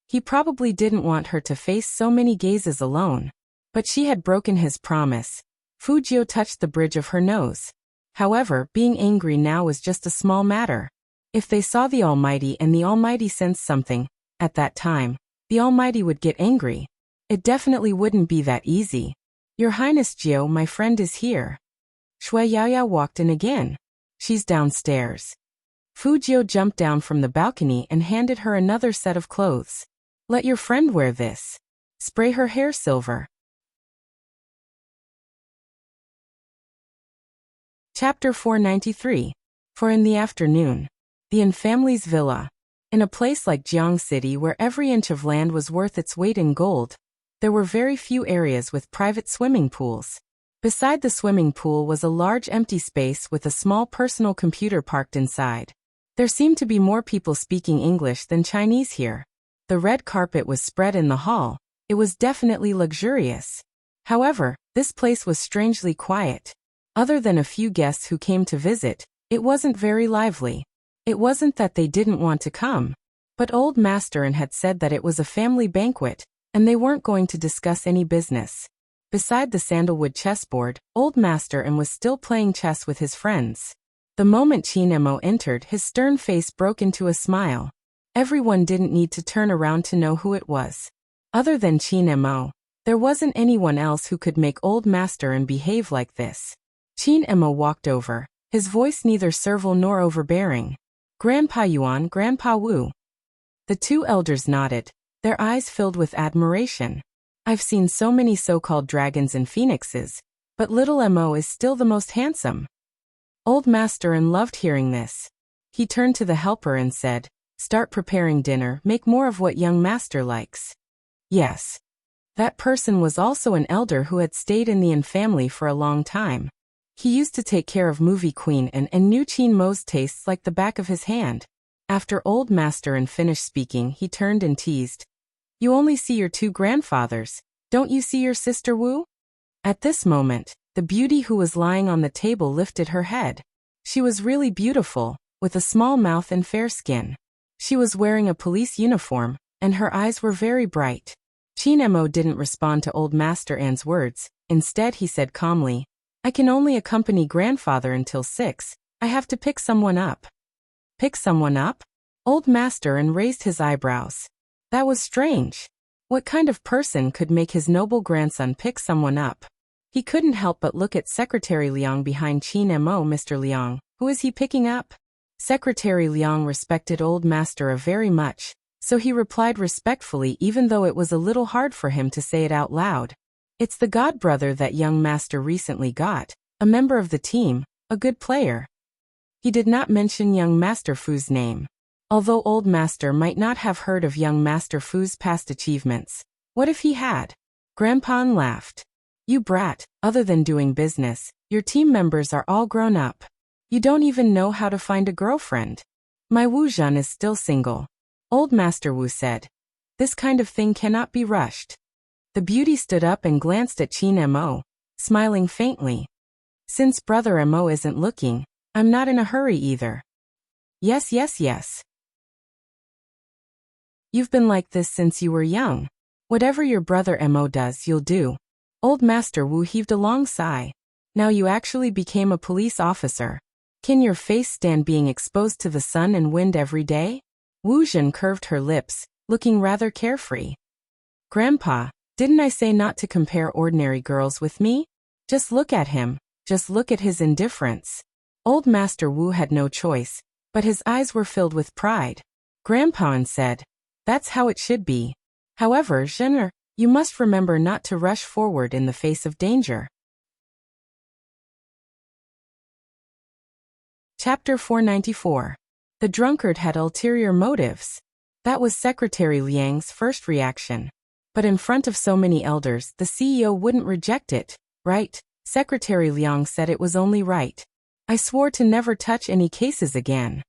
He probably didn't want her to face so many gazes alone. But she had broken his promise. Fu Jiu touched the bridge of her nose. However, being angry now was just a small matter. If they saw the Almighty and the Almighty sensed something, at that time, the Almighty would get angry. It definitely wouldn't be that easy. Your Highness Jiu, my friend is here. Shui Yaoyao walked in again. She's downstairs. Fu Jiu jumped down from the balcony and handed her another set of clothes. Let your friend wear this. Spray her hair silver. Chapter 493. For in the afternoon, the Yin family's villa. In a place like Jiang City where every inch of land was worth its weight in gold, there were very few areas with private swimming pools. Beside the swimming pool was a large empty space with a small personal computer parked inside. There seemed to be more people speaking English than Chinese here. The red carpet was spread in the hall. It was definitely luxurious. However, this place was strangely quiet. Other than a few guests who came to visit, it wasn't very lively. It wasn't that they didn't want to come, but Old Master had said that it was a family banquet, and they weren't going to discuss any business. Beside the sandalwood chessboard, Old Master was still playing chess with his friends. The moment Qin Mo entered, his stern face broke into a smile. Everyone didn't need to turn around to know who it was. Other than Qin Mo, there wasn't anyone else who could make Old Master and behave like this. Qin Mo walked over, his voice neither servile nor overbearing. Grandpa Yuan, Grandpa Wu. The 2 elders nodded, their eyes filled with admiration. I've seen so many so-called dragons and phoenixes, but little Mo is still the most handsome. Old Master loved hearing this. He turned to the helper and said, start preparing dinner, make more of what young master likes. Yes. That person was also an elder who had stayed in the Yin family for a long time. He used to take care of Movie Queen and knew Qin Mo's tastes like the back of his hand. After Old Master finished speaking, he turned and teased. You only see your 2 grandfathers, don't you see your sister Wu? At this moment, the beauty who was lying on the table lifted her head. She was really beautiful, with a small mouth and fair skin. She was wearing a police uniform, and her eyes were very bright. Chin Mo didn't respond to Old Master An's words. Instead he said calmly, I can only accompany grandfather until 6. I have to pick someone up. Pick someone up? Old Master An raised his eyebrows. That was strange. What kind of person could make his noble grandson pick someone up? He couldn't help but look at Secretary Liang behind Chin Mo. Mr. Liang, who is he picking up? Secretary Liang respected Old Master A very much, so he replied respectfully even though it was a little hard for him to say it out loud. It's the godbrother that young master recently got, a member of the team, a good player. He did not mention young Master Fu's name. Although Old Master might not have heard of young Master Fu's past achievements. What if he had? Grandpa An laughed. You brat, other than doing business, your team members are all grown up. You don't even know how to find a girlfriend. My Wu Zhan is still single. Old Master Wu said. This kind of thing cannot be rushed. The beauty stood up and glanced at Chin Mo, smiling faintly. Since Brother Mo isn't looking, I'm not in a hurry either. Yes. You've been like this since you were young. Whatever your brother Mo does, you'll do. Old Master Wu heaved a long sigh. Now you actually became a police officer. Can your face stand being exposed to the sun and wind every day? Wu Zhan curved her lips, looking rather carefree. Grandpa, didn't I say not to compare ordinary girls with me? Just look at him, just look at his indifference. Old Master Wu had no choice, but his eyes were filled with pride. Grandpa An said, that's how it should be. However, Zhener, you must remember not to rush forward in the face of danger. Chapter 494. The drunkard had ulterior motives. That was Secretary Liang's first reaction. But in front of so many elders, the CEO wouldn't reject it, right? Secretary Liang said it was only right. I swore to never touch any cases again.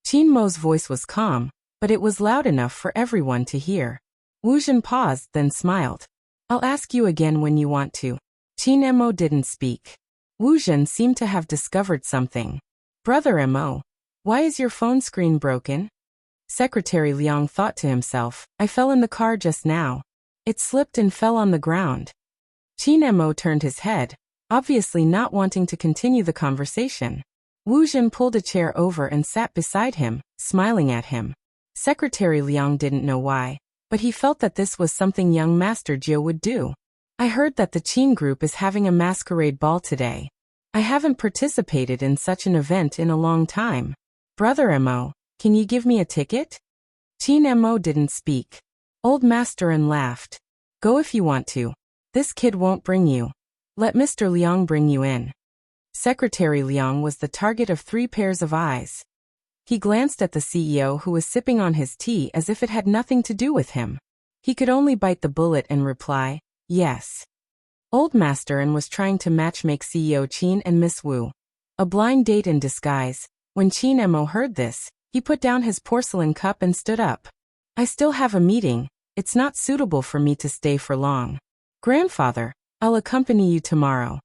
Chin Mo's voice was calm, but it was loud enough for everyone to hear. Wu Zhan paused, then smiled. I'll ask you again when you want to. Chin Mo didn't speak. Wu Zhan seemed to have discovered something. Brother Mo, why is your phone screen broken? Secretary Liang thought to himself, I fell in the car just now. It slipped and fell on the ground. Chin Mo turned his head, obviously not wanting to continue the conversation. Wu Zhan pulled a chair over and sat beside him, smiling at him. Secretary Liang didn't know why, but he felt that this was something young Master Jiu would do. I heard that the Qin group is having a masquerade ball today. I haven't participated in such an event in a long time. Brother Mo, can you give me a ticket? Chin Mo didn't speak. Old Master An laughed. Go if you want to. This kid won't bring you. Let Mr. Liang bring you in. Secretary Liang was the target of 3 pairs of eyes. He glanced at the CEO who was sipping on his tea as if it had nothing to do with him. He could only bite the bullet and reply, yes. Old Master An was trying to matchmake CEO Qin and Miss Wu. A blind date in disguise. When Chin Mo heard this, he put down his porcelain cup and stood up. I still have a meeting. It's not suitable for me to stay for long. Grandfather, I'll accompany you tomorrow.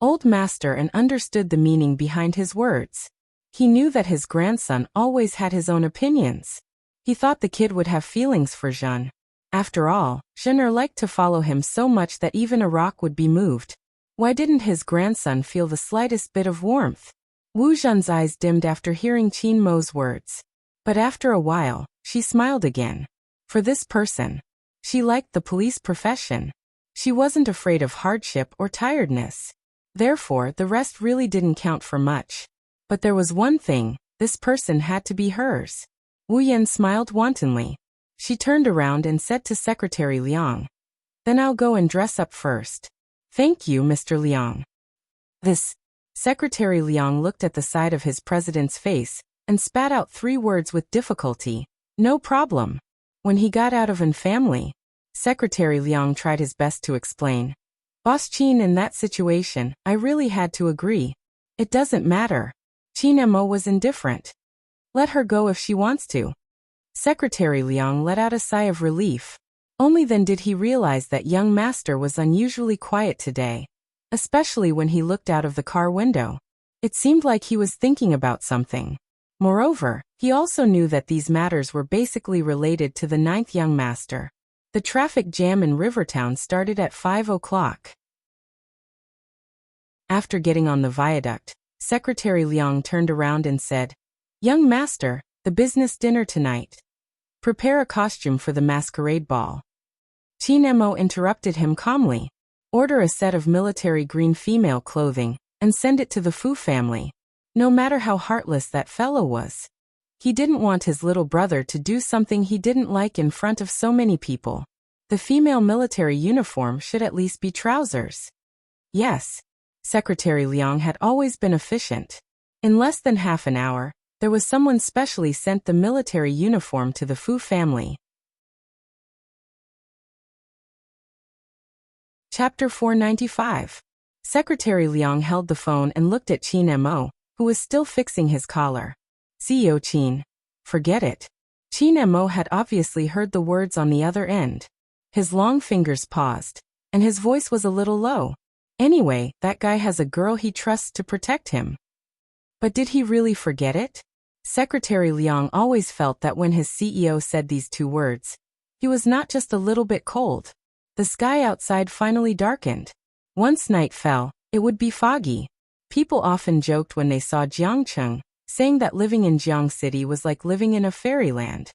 Old Master An understood the meaning behind his words. He knew that his grandson always had his own opinions. He thought the kid would have feelings for Zhen. After all, Zhener liked to follow him so much that even a rock would be moved. Why didn't his grandson feel the slightest bit of warmth? Wu Zhan's eyes dimmed after hearing Chin Mo's words. But after a while, she smiled again. For this person. She liked the police profession. She wasn't afraid of hardship or tiredness. Therefore, the rest really didn't count for much. But there was one thing, this person had to be hers. Wu Yan smiled wantonly. She turned around and said to Secretary Liang, then I'll go and dress up first. Thank you, Mr. Liang. This. Secretary Liang looked at the side of his president's face and spat out 3 words with difficulty. No problem. When he got out of an family, Secretary Liang tried his best to explain. Boss Qin, in that situation, I really had to agree. It doesn't matter. Chin Mo was indifferent. Let her go if she wants to. Secretary Liang let out a sigh of relief. Only then did he realize that young master was unusually quiet today, especially when he looked out of the car window. It seemed like he was thinking about something. Moreover, he also knew that these matters were basically related to the ninth young master. The traffic jam in Rivertown started at 5 o'clock. After getting on the viaduct, Secretary Leong turned around and said, "Young master, the business dinner tonight. Prepare a costume for the masquerade ball." Chin Mo interrupted him calmly. "Order a set of military green female clothing, and send it to the Fu family." No matter how heartless that fellow was, he didn't want his little brother to do something he didn't like in front of so many people. The female military uniform should at least be trousers. Yes, Secretary Leong had always been efficient. In less than half an hour, there was someone specially sent the military uniform to the Fu family. Chapter 495. Secretary Leong held the phone and looked at Chin Mo, who was still fixing his collar. "CEO Chin." "Forget it." Chin Mo had obviously heard the words on the other end. His long fingers paused, and his voice was a little low. Anyway, that guy has a girl he trusts to protect him. But did he really forget it? Secretary Leong always felt that when his CEO said these two words, he was not just a little bit cold. The sky outside finally darkened. Once night fell, it would be foggy. People often joked when they saw Jiangcheng, saying that living in Jiang City was like living in a fairyland.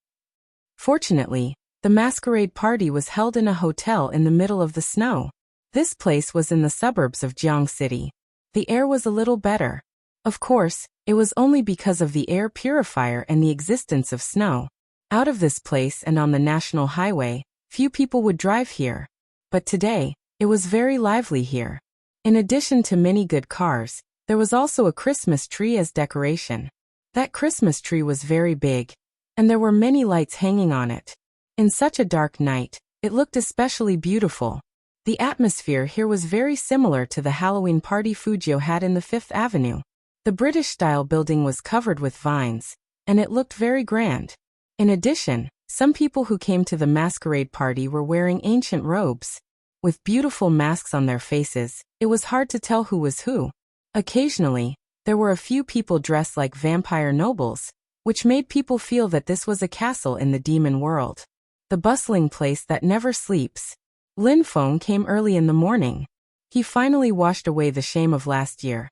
Fortunately, the masquerade party was held in a hotel in the middle of the snow. This place was in the suburbs of Jiang City. The air was a little better. Of course, it was only because of the air purifier and the existence of snow. Out of this place and on the national highway, few people would drive here. But today, it was very lively here. In addition to many good cars, there was also a Christmas tree as decoration. That Christmas tree was very big, and there were many lights hanging on it. In such a dark night, it looked especially beautiful. The atmosphere here was very similar to the Halloween party Fujio had in the Fifth Avenue. The British-style building was covered with vines, and it looked very grand. In addition, some people who came to the masquerade party were wearing ancient robes. With beautiful masks on their faces, it was hard to tell who was who. Occasionally, there were a few people dressed like vampire nobles, which made people feel that this was a castle in the demon world. The bustling place that never sleeps. Lin Feng came early in the morning. He finally washed away the shame of last year.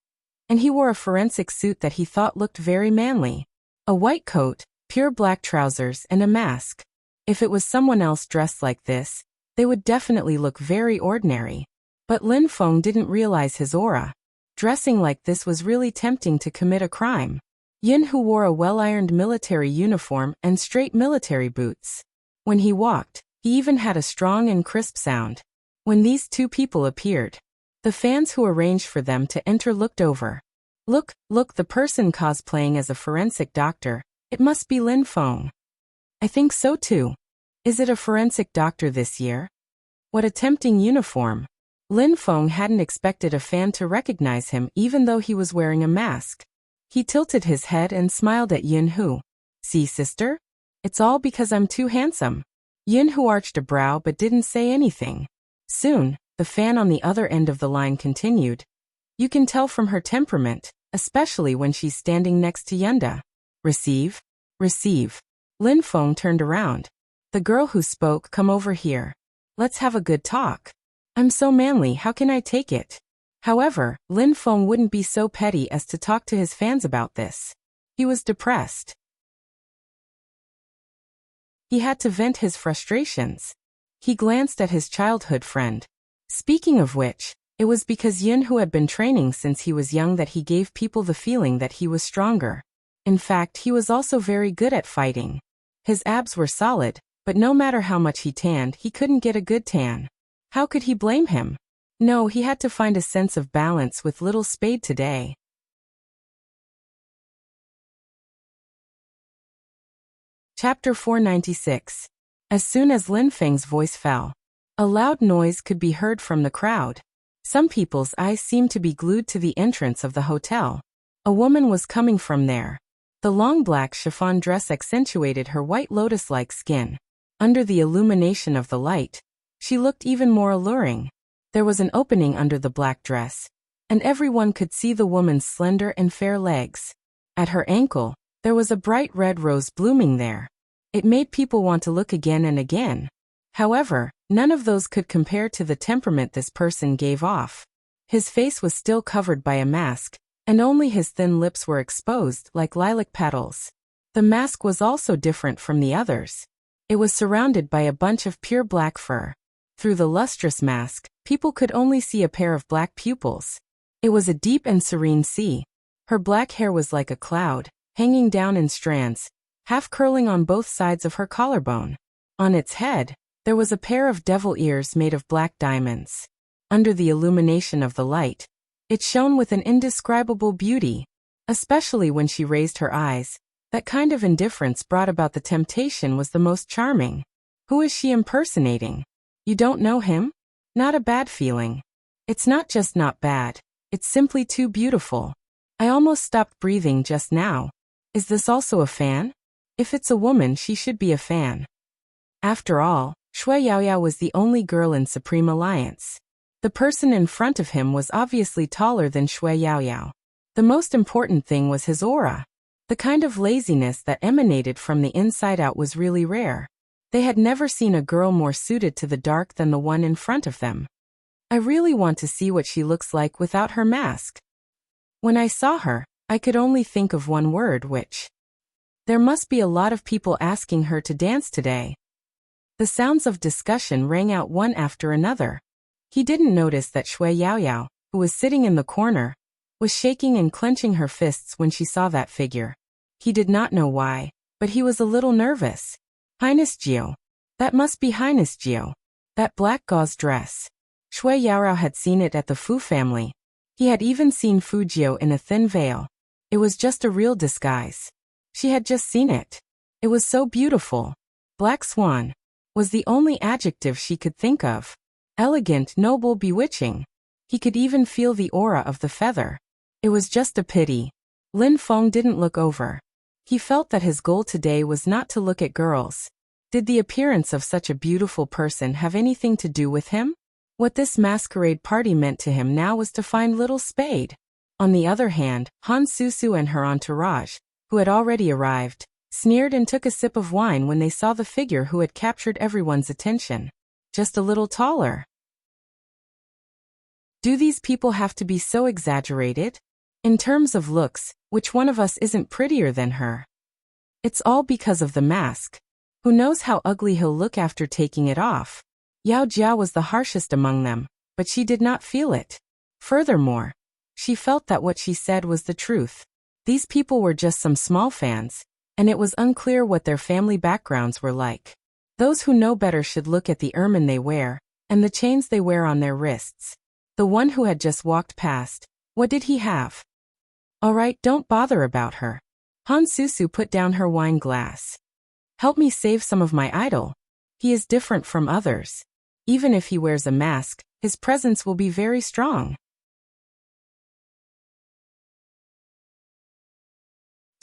And he wore a forensic suit that he thought looked very manly. A white coat, pure black trousers, and a mask. If it was someone else dressed like this, they would definitely look very ordinary. But Lin Feng didn't realize his aura. Dressing like this was really tempting to commit a crime. Yin, who wore a well-ironed military uniform and straight military boots. When he walked, he even had a strong and crisp sound. When these two people appeared, the fans who arranged for them to enter looked over. Look, the person cosplaying as a forensic doctor. It must be Lin Feng. I think so too. Is it a forensic doctor this year? What a tempting uniform. Lin Feng hadn't expected a fan to recognize him even though he was wearing a mask. He tilted his head and smiled at Yin Hu. "See, sister? It's all because I'm too handsome." Yin Hu arched a brow but didn't say anything. Soon, the fan on the other end of the line continued. "You can tell from her temperament, especially when she's standing next to Yunda. Receive? Receive." Lin Feng turned around. "The girl who spoke, come over here. Let's have a good talk. I'm so manly, how can I take it?" However, Lin Feng wouldn't be so petty as to talk to his fans about this. He was depressed. He had to vent his frustrations. He glanced at his childhood friend. Speaking of which, it was because Yin, who had been training since he was young, that he gave people the feeling that he was stronger. In fact, he was also very good at fighting. His abs were solid, but no matter how much he tanned, he couldn't get a good tan. How could he blame him? No, he had to find a sense of balance with little Spade today. Chapter 496. As soon as Lin Feng's voice fell, a loud noise could be heard from the crowd. Some people's eyes seemed to be glued to the entrance of the hotel. A woman was coming from there. The long black chiffon dress accentuated her white lotus-like skin. Under the illumination of the light, she looked even more alluring. There was an opening under the black dress, and everyone could see the woman's slender and fair legs. At her ankle, There was a bright red rose blooming there. It made people want to look again and again. However, none of those could compare to the temperament this person gave off. His face was still covered by a mask, and only his thin lips were exposed like lilac petals. The mask was also different from the others. It was surrounded by a bunch of pure black fur. Through the lustrous mask, people could only see a pair of black pupils. It was a deep and serene sea. Her black hair was like a cloud, hanging down in strands, half curling on both sides of her collarbone. On its head, there was a pair of devil ears made of black diamonds. Under the illumination of the light, it shone with an indescribable beauty, especially when she raised her eyes. That kind of indifference brought about the temptation was the most charming. Who is she impersonating? You don't know him? Not a bad feeling. It's not just not bad, it's simply too beautiful. I almost stopped breathing just now. Is this also a fan? If it's a woman, she should be a fan. After all, Shui Yaoyao was the only girl in Supreme Alliance. The person in front of him was obviously taller than Shui Yaoyao. The most important thing was his aura. The kind of laziness that emanated from the inside out was really rare. They had never seen a girl more suited to the dark than the one in front of them. I really want to see what she looks like without her mask. When I saw her, I could only think of one word, which. There must be a lot of people asking her to dance today. The sounds of discussion rang out one after another. He didn't notice that Shui Yaoyao, who was sitting in the corner, was shaking and clenching her fists when she saw that figure. He did not know why, but he was a little nervous. Highness Jiao. That must be Highness Jiao. That black gauze dress. Shui Yaoyao had seen it at the Fu family. He had even seen Fu Jiao in a thin veil. It was just a real disguise. She had just seen it. It was so beautiful. Black swan was the only adjective she could think of. Elegant, noble, bewitching. He could even feel the aura of the feather. It was just a pity. Lin Feng didn't look over. He felt that his goal today was not to look at girls. Did the appearance of such a beautiful person have anything to do with him? What this masquerade party meant to him now was to find little Spade. On the other hand, Han Susu and her entourage, who had already arrived, sneered and took a sip of wine when they saw the figure who had captured everyone's attention. Just a little taller. Do these people have to be so exaggerated? In terms of looks, which one of us isn't prettier than her? It's all because of the mask. Who knows how ugly he'll look after taking it off? Yao Jia was the harshest among them, but she did not feel it. Furthermore, she felt that what she said was the truth. These people were just some small fans, and it was unclear what their family backgrounds were like. Those who know better should look at the ermine they wear, and the chains they wear on their wrists. The one who had just walked past, what did he have? All right, don't bother about her. Han Susu put down her wine glass. Help me save some of my idol. He is different from others. Even if he wears a mask, his presence will be very strong.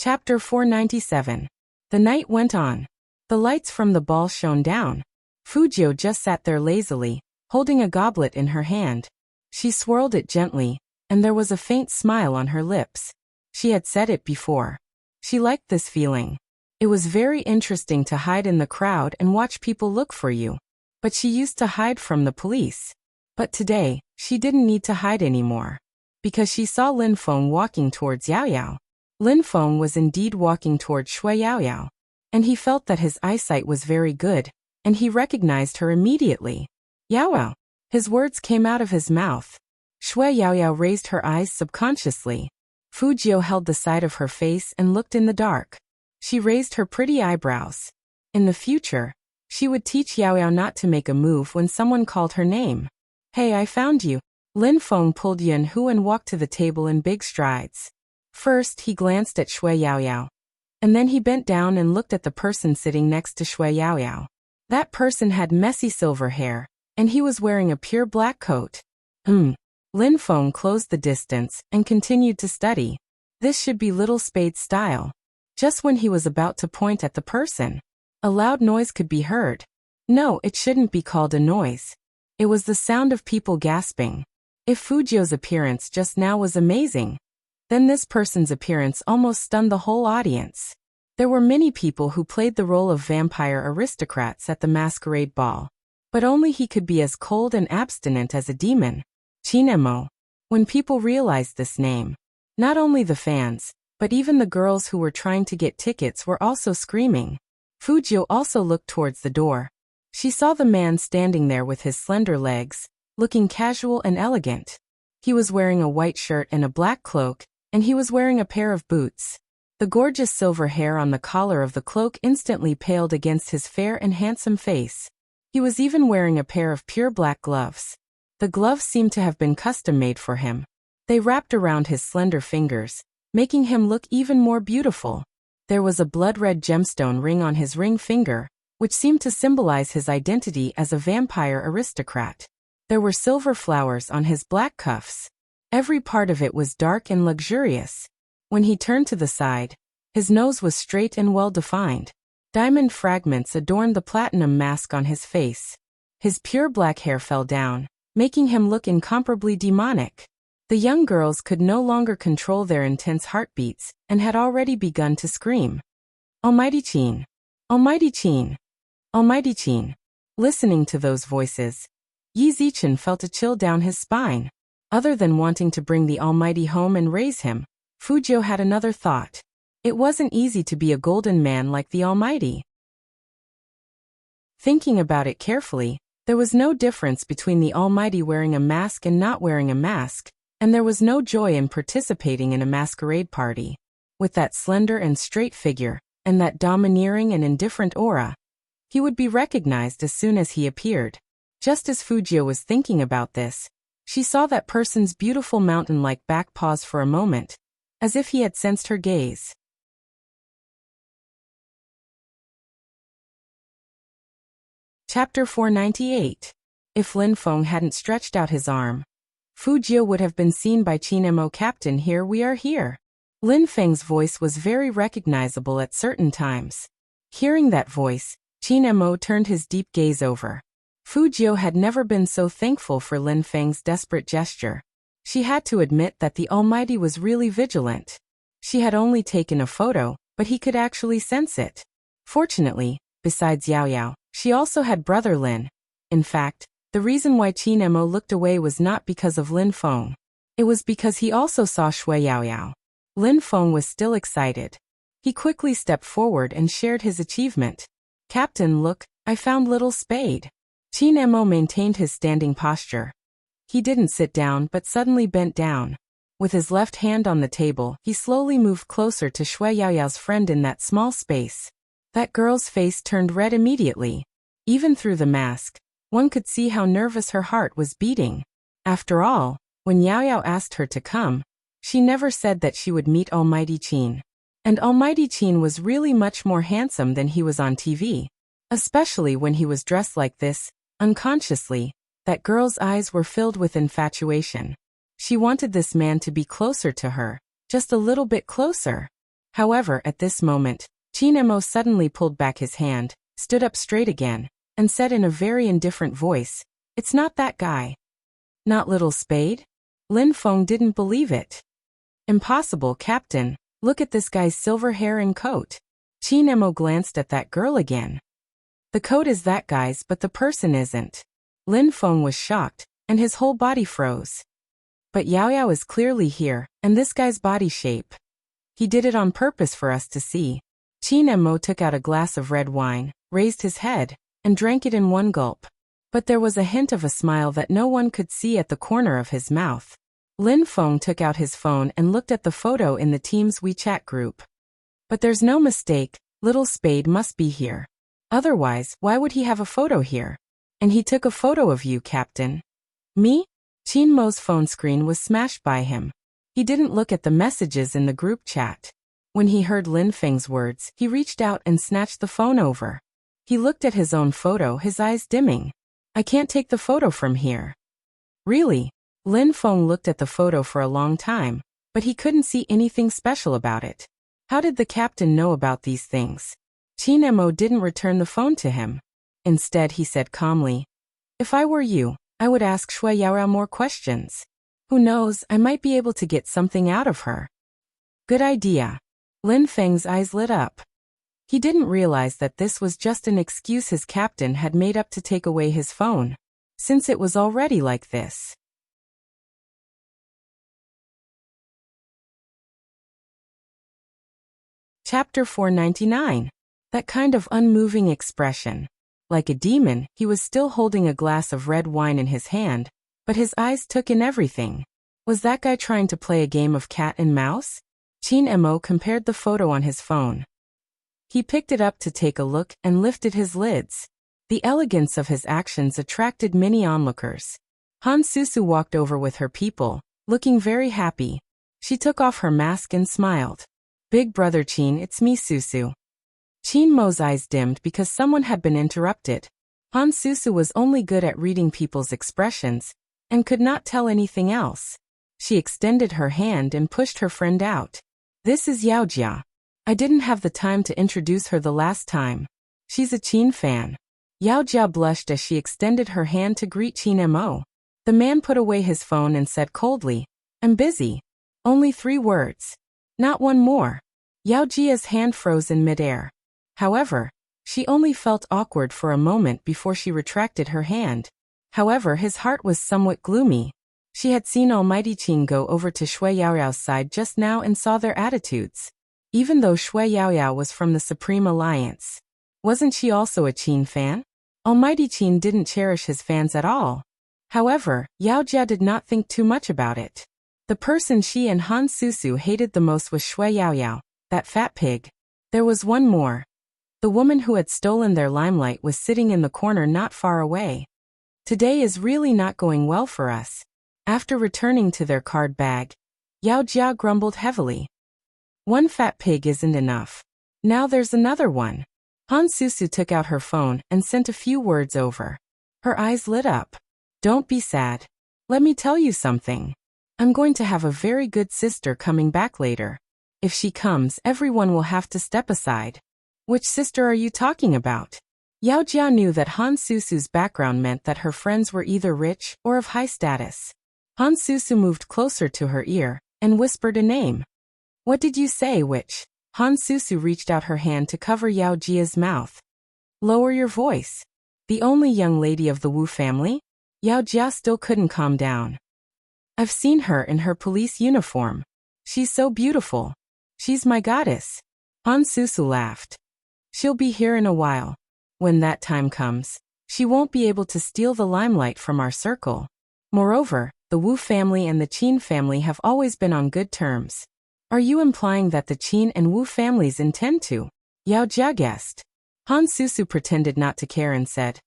Chapter 497. The night went on. The lights from the ball shone down. Fu Jiao just sat there lazily, holding a goblet in her hand. She swirled it gently, and there was a faint smile on her lips. She had said it before. She liked this feeling. It was very interesting to hide in the crowd and watch people look for you. But she used to hide from the police. But today, she didn't need to hide anymore. Because she saw Lin Feng walking towards Yaoyao. Lin Feng was indeed walking towards Shui Yaoyao. And he felt that his eyesight was very good, and he recognized her immediately. Yaoyao. His words came out of his mouth. Shui Yaoyao raised her eyes subconsciously. Fu Jiao held the side of her face and looked in the dark. She raised her pretty eyebrows. In the future, she would teach Yaoyao not to make a move when someone called her name. Hey, I found you. Lin Feng pulled Yun Hu and walked to the table in big strides. First, he glanced at Shui Yaoyao. And then he bent down and looked at the person sitting next to Shui Yaoyao. That person had messy silver hair, and he was wearing a pure black coat. Lin Feng closed the distance and continued to study. This should be Little Spade's style. Just when he was about to point at the person, a loud noise could be heard. No, it shouldn't be called a noise. It was the sound of people gasping. If Fu Jiao's appearance just now was amazing, Then this person's appearance almost stunned the whole audience. There were many people who played the role of vampire aristocrats at the masquerade ball. But only he could be as cold and abstinent as a demon. Chinemo. When people realized this name, not only the fans, but even the girls who were trying to get tickets were also screaming. Fujio also looked towards the door. She saw the man standing there with his slender legs, looking casual and elegant. He was wearing a white shirt and a black cloak, and he was wearing a pair of boots. The gorgeous silver hair on the collar of the cloak instantly paled against his fair and handsome face. He was even wearing a pair of pure black gloves. The gloves seemed to have been custom-made for him. They wrapped around his slender fingers, making him look even more beautiful. There was a blood-red gemstone ring on his ring finger, which seemed to symbolize his identity as a vampire aristocrat. There were silver flowers on his black cuffs. Every part of it was dark and luxurious. When he turned to the side, his nose was straight and well-defined. Diamond fragments adorned the platinum mask on his face. His pure black hair fell down, making him look incomparably demonic. The young girls could no longer control their intense heartbeats and had already begun to scream. Almighty Chin! Almighty Chin! Almighty Chin! Listening to those voices, Yi Zichen felt a chill down his spine. Other than wanting to bring the Almighty home and raise him, Fujio had another thought. It wasn't easy to be a golden man like the Almighty. Thinking about it carefully, there was no difference between the Almighty wearing a mask and not wearing a mask, and there was no joy in participating in a masquerade party. With that slender and straight figure, and that domineering and indifferent aura, he would be recognized as soon as he appeared. Just as Fujio was thinking about this, she saw that person's beautiful mountain-like back pause for a moment, as if he had sensed her gaze. Chapter 498. If Lin Feng hadn't stretched out his arm, Fujio would have been seen by Chinemo. Captain, here we are here. Lin Feng's voice was very recognizable at certain times. Hearing that voice, Chinemo turned his deep gaze over. Fujio had never been so thankful for Lin Feng's desperate gesture. She had to admit that the Almighty was really vigilant. She had only taken a photo, but he could actually sense it. Fortunately, besides Yao Yao, she also had brother Lin. In fact, the reason why Chinemo looked away was not because of Lin Feng. It was because he also saw Shui Yao Yao. Lin Feng was still excited. He quickly stepped forward and shared his achievement. Captain, look, I found Little Spade. Chinemo maintained his standing posture. He didn't sit down but suddenly bent down. With his left hand on the table, he slowly moved closer to Shui Yao Yao's friend in that small space. That girl's face turned red immediately. Even through the mask, one could see how nervous her heart was beating. After all, when Yao Yao asked her to come, she never said that she would meet Almighty Chin. And Almighty Chin was really much more handsome than he was on TV. Especially when he was dressed like this, unconsciously, that girl's eyes were filled with infatuation. She wanted this man to be closer to her, just a little bit closer. However, at this moment, Chinemo suddenly pulled back his hand, stood up straight again, and said in a very indifferent voice, "It's not that guy." Not Little Spade? Lin Feng didn't believe it. Impossible, Captain. Look at this guy's silver hair and coat. Chinemo glanced at that girl again. The coat is that guy's, but the person isn't. Lin Feng was shocked, and his whole body froze. But Yao Yao is clearly here, and this guy's body shape. He did it on purpose for us to see. Chinemo took out a glass of red wine, raised his head, and drank it in one gulp. But there was a hint of a smile that no one could see at the corner of his mouth. Lin Feng took out his phone and looked at the photo in the team's WeChat group. But there's no mistake, Little Spade must be here. Otherwise, why would he have a photo here? And he took a photo of you, Captain. Me? Chinmo's phone screen was smashed by him. He didn't look at the messages in the group chat. When he heard Lin Feng's words, he reached out and snatched the phone over. He looked at his own photo, his eyes dimming. I can't take the photo from here. Really? Lin Feng looked at the photo for a long time, but he couldn't see anything special about it. How did the captain know about these things? Chinemo didn't return the phone to him. Instead, he said calmly, "If I were you, I would ask Shui Yao more questions. Who knows, I might be able to get something out of her." Good idea. Lin Feng's eyes lit up. He didn't realize that this was just an excuse his captain had made up to take away his phone, since it was already like this. Chapter 499. That kind of unmoving expression. Like a demon, he was still holding a glass of red wine in his hand, but his eyes took in everything. Was that guy trying to play a game of cat and mouse? Qin Mo compared the photo on his phone. He picked it up to take a look and lifted his lids. The elegance of his actions attracted many onlookers. Han Susu walked over with her people, looking very happy. She took off her mask and smiled. Big brother Qin, it's me Susu. Qin Mo's eyes dimmed because someone had been interrupted. Han Susu was only good at reading people's expressions, and could not tell anything else. She extended her hand and pushed her friend out. This is Yaojia. I didn't have the time to introduce her the last time. She's a Qin fan. Yaojia blushed as she extended her hand to greet Qin Mo. The man put away his phone and said coldly, I'm busy. Only 3 words. Not one more. Yaojia's hand froze in midair. However, she only felt awkward for a moment before she retracted her hand. However, his heart was somewhat gloomy. She had seen Almighty Qin go over to Shui Yaoyao's side just now and saw their attitudes. Even though Shui Yaoyao was from the Supreme Alliance, wasn't she also a Qin fan? Almighty Qin didn't cherish his fans at all. However, Yaojia did not think too much about it. The person she and Han Susu hated the most was Shui Yaoyao, that fat pig. There was one more. The woman who had stolen their limelight was sitting in the corner not far away. Today is really not going well for us. After returning to their card bag, Yaojia grumbled heavily. One fat pig isn't enough. Now there's another one. Han Susu took out her phone and sent a few words over. Her eyes lit up. Don't be sad. Let me tell you something. I'm going to have a very good sister coming back later. If she comes, everyone will have to step aside. Which sister are you talking about? Yaojia knew that Han Susu's background meant that her friends were either rich or of high status. Han Susu moved closer to her ear and whispered a name. What did you say, which? Han Susu reached out her hand to cover Yaojia's mouth. Lower your voice. The only young lady of the Wu family? Yaojia still couldn't calm down. I've seen her in her police uniform. She's so beautiful. She's my goddess. Han Susu laughed. She'll be here in a while. When that time comes, she won't be able to steal the limelight from our circle. Moreover, the Wu family and the Qin family have always been on good terms. Are you implying that the Qin and Wu families intend to? Yaojia guessed. Han Susu pretended not to care and said,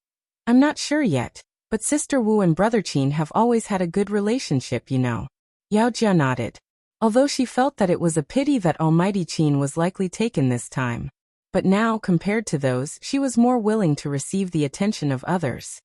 I'm not sure yet, but Sister Wu and Brother Qin have always had a good relationship, you know. Yaojia nodded. Although she felt that it was a pity that Almighty Qin was likely taken this time. But now, compared to those, she was more willing to receive the attention of others.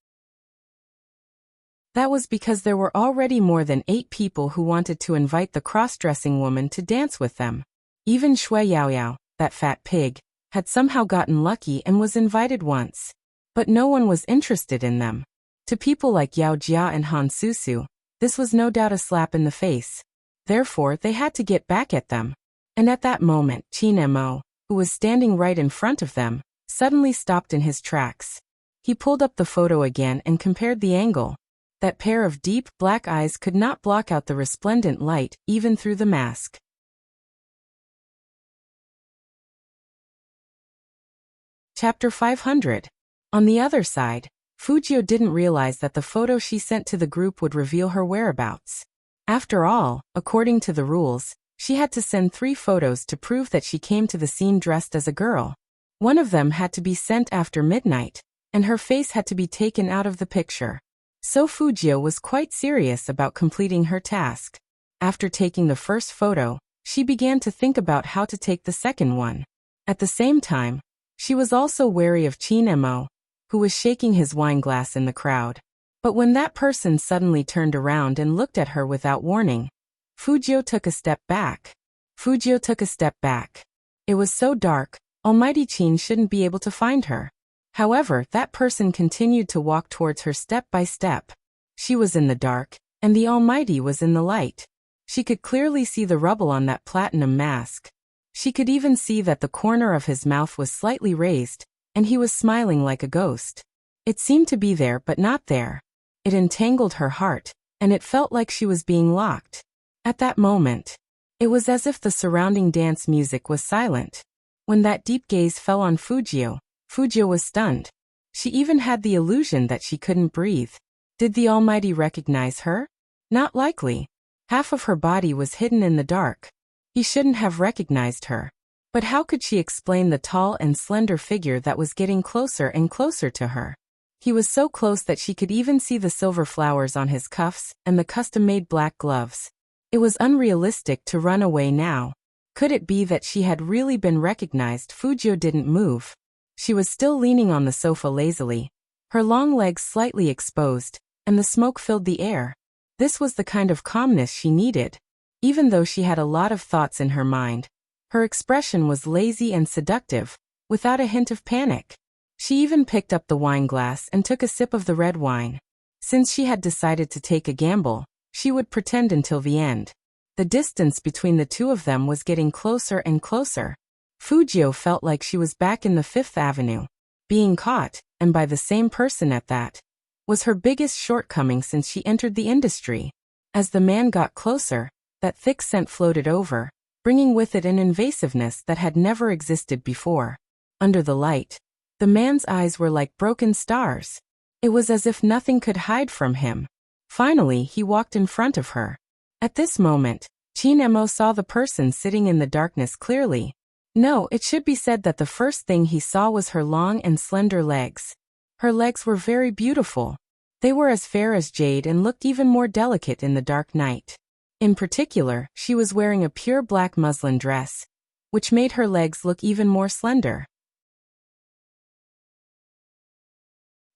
That was because there were already more than 8 people who wanted to invite the cross-dressing woman to dance with them. Even Shui Yaoyao, that fat pig, had somehow gotten lucky and was invited once. But no one was interested in them. To people like Yaojia and Han Susu, this was no doubt a slap in the face. Therefore, they had to get back at them. And at that moment, Qin Mo, who was standing right in front of them, suddenly stopped in his tracks. He pulled up the photo again and compared the angle. That pair of deep, black eyes could not block out the resplendent light, even through the mask. Chapter 500. On the other side, Fujio didn't realize that the photo she sent to the group would reveal her whereabouts. After all, according to the rules, she had to send 3 photos to prove that she came to the scene dressed as a girl. One of them had to be sent after midnight, and her face had to be taken out of the picture. So Fujio was quite serious about completing her task. After taking the first photo, she began to think about how to take the second one. At the same time, she was also wary of Qin Mo, who was shaking his wine glass in the crowd. But when that person suddenly turned around and looked at her without warning, Fujio took a step back. It was so dark, Almighty Qin shouldn't be able to find her. However, that person continued to walk towards her step by step. She was in the dark, and the Almighty was in the light. She could clearly see the rubble on that platinum mask. She could even see that the corner of his mouth was slightly raised, and he was smiling like a ghost. It seemed to be there but not there. It entangled her heart, and it felt like she was being locked. At that moment, it was as if the surrounding dance music was silent. When that deep gaze fell on Fujio, Fujio was stunned. She even had the illusion that she couldn't breathe. Did the Almighty recognize her? Not likely. Half of her body was hidden in the dark. He shouldn't have recognized her. But how could she explain the tall and slender figure that was getting closer and closer to her? He was so close that she could even see the silver flowers on his cuffs and the custom-made black gloves. It was unrealistic to run away now. Could it be that she had really been recognized? Fujio didn't move. She was still leaning on the sofa lazily, her long legs slightly exposed, and the smoke filled the air. This was the kind of calmness she needed. Even though she had a lot of thoughts in her mind, her expression was lazy and seductive, without a hint of panic. She even picked up the wine glass and took a sip of the red wine. Since she had decided to take a gamble, she would pretend until the end. The distance between the two of them was getting closer and closer. Fujio felt like she was back in the Fifth Avenue. Being caught, and by the same person at that, was her biggest shortcoming since she entered the industry. As the man got closer, that thick scent floated over, bringing with it an invasiveness that had never existed before. Under the light, the man's eyes were like broken stars. It was as if nothing could hide from him. Finally, he walked in front of her. At this moment, Chin-emo saw the person sitting in the darkness clearly. No, it should be said that the first thing he saw was her long and slender legs. Her legs were very beautiful. They were as fair as jade and looked even more delicate in the dark night. In particular, she was wearing a pure black muslin dress, which made her legs look even more slender.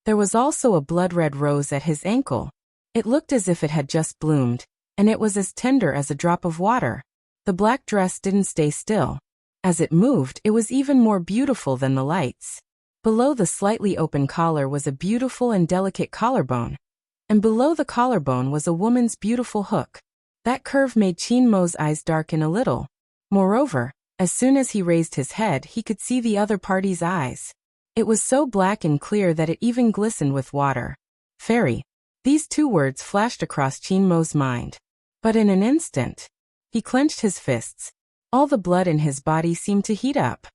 There was also a blood-red rose at his ankle. It looked as if it had just bloomed, and it was as tender as a drop of water. The black dress didn't stay still. As it moved, it was even more beautiful than the lights. Below the slightly open collar was a beautiful and delicate collarbone. And below the collarbone was a woman's beautiful hook. That curve made Chin-mo's eyes darken a little. Moreover, as soon as he raised his head, he could see the other party's eyes. It was so black and clear that it even glistened with water. Fairy. These two words flashed across Chin-mo's mind. But in an instant, he clenched his fists. All the blood in his body seemed to heat up.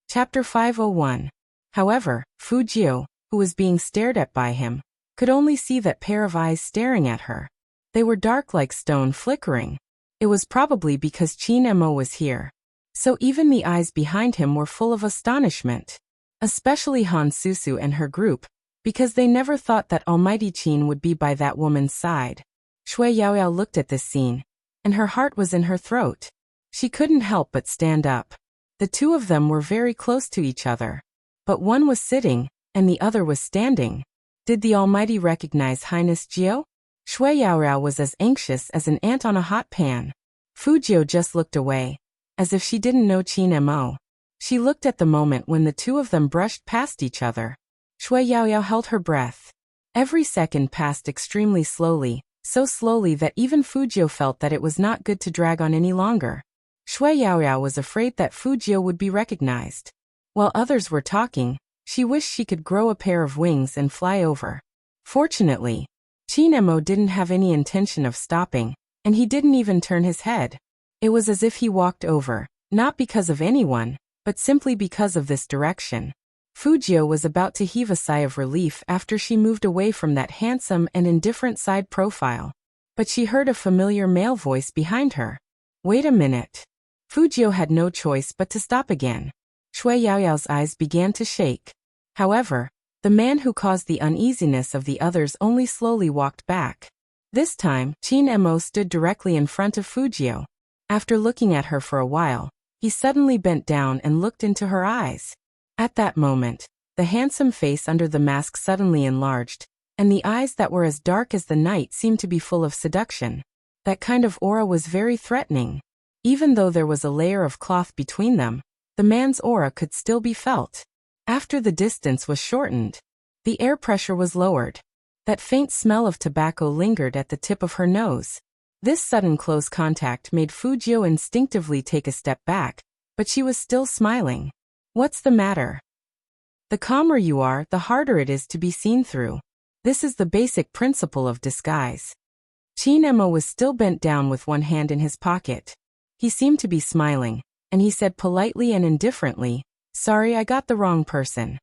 Chapter 501. However, Fujio, who was being stared at by him, could only see that pair of eyes staring at her. They were dark like stone, flickering. It was probably because Chin-emo was here. So even the eyes behind him were full of astonishment. Especially Han Susu and her group, because they never thought that Almighty Chin would be by that woman's side. Shui Yaoyao looked at this scene, and her heart was in her throat. She couldn't help but stand up. The two of them were very close to each other. But one was sitting, and the other was standing. Did the Almighty recognize Highness Jio? Shui Yaoyao was as anxious as an ant on a hot pan. Fujio just looked away, as if she didn't know Chin-emo. She looked at the moment when the two of them brushed past each other. Shui Yaoyao held her breath. Every second passed extremely slowly, so slowly that even Fujio felt that it was not good to drag on any longer. Shui Yaoyao was afraid that Fujio would be recognized. While others were talking, she wished she could grow a pair of wings and fly over. Fortunately, Chin-emo didn't have any intention of stopping, and he didn't even turn his head. It was as if he walked over, not because of anyone, but simply because of this direction. Fujio was about to heave a sigh of relief after she moved away from that handsome and indifferent side profile. But she heard a familiar male voice behind her. Wait a minute. Fujio had no choice but to stop again. Shui Yaoyao's eyes began to shake. However, the man who caused the uneasiness of the others only slowly walked back. This time, Chin-emo stood directly in front of Fujio. After looking at her for a while, he suddenly bent down and looked into her eyes. At that moment, the handsome face under the mask suddenly enlarged, and the eyes that were as dark as the night seemed to be full of seduction. That kind of aura was very threatening. Even though there was a layer of cloth between them, the man's aura could still be felt. After the distance was shortened, The air pressure was lowered. That faint smell of tobacco lingered at the tip of her nose. This sudden close contact made Fujio instinctively take a step back, but she was still smiling. What's the matter? The calmer you are, the harder it is to be seen through. This is the basic principle of disguise. Chin-emo was still bent down with one hand in his pocket. He seemed to be smiling, and he said politely and indifferently, "Sorry, I got the wrong person."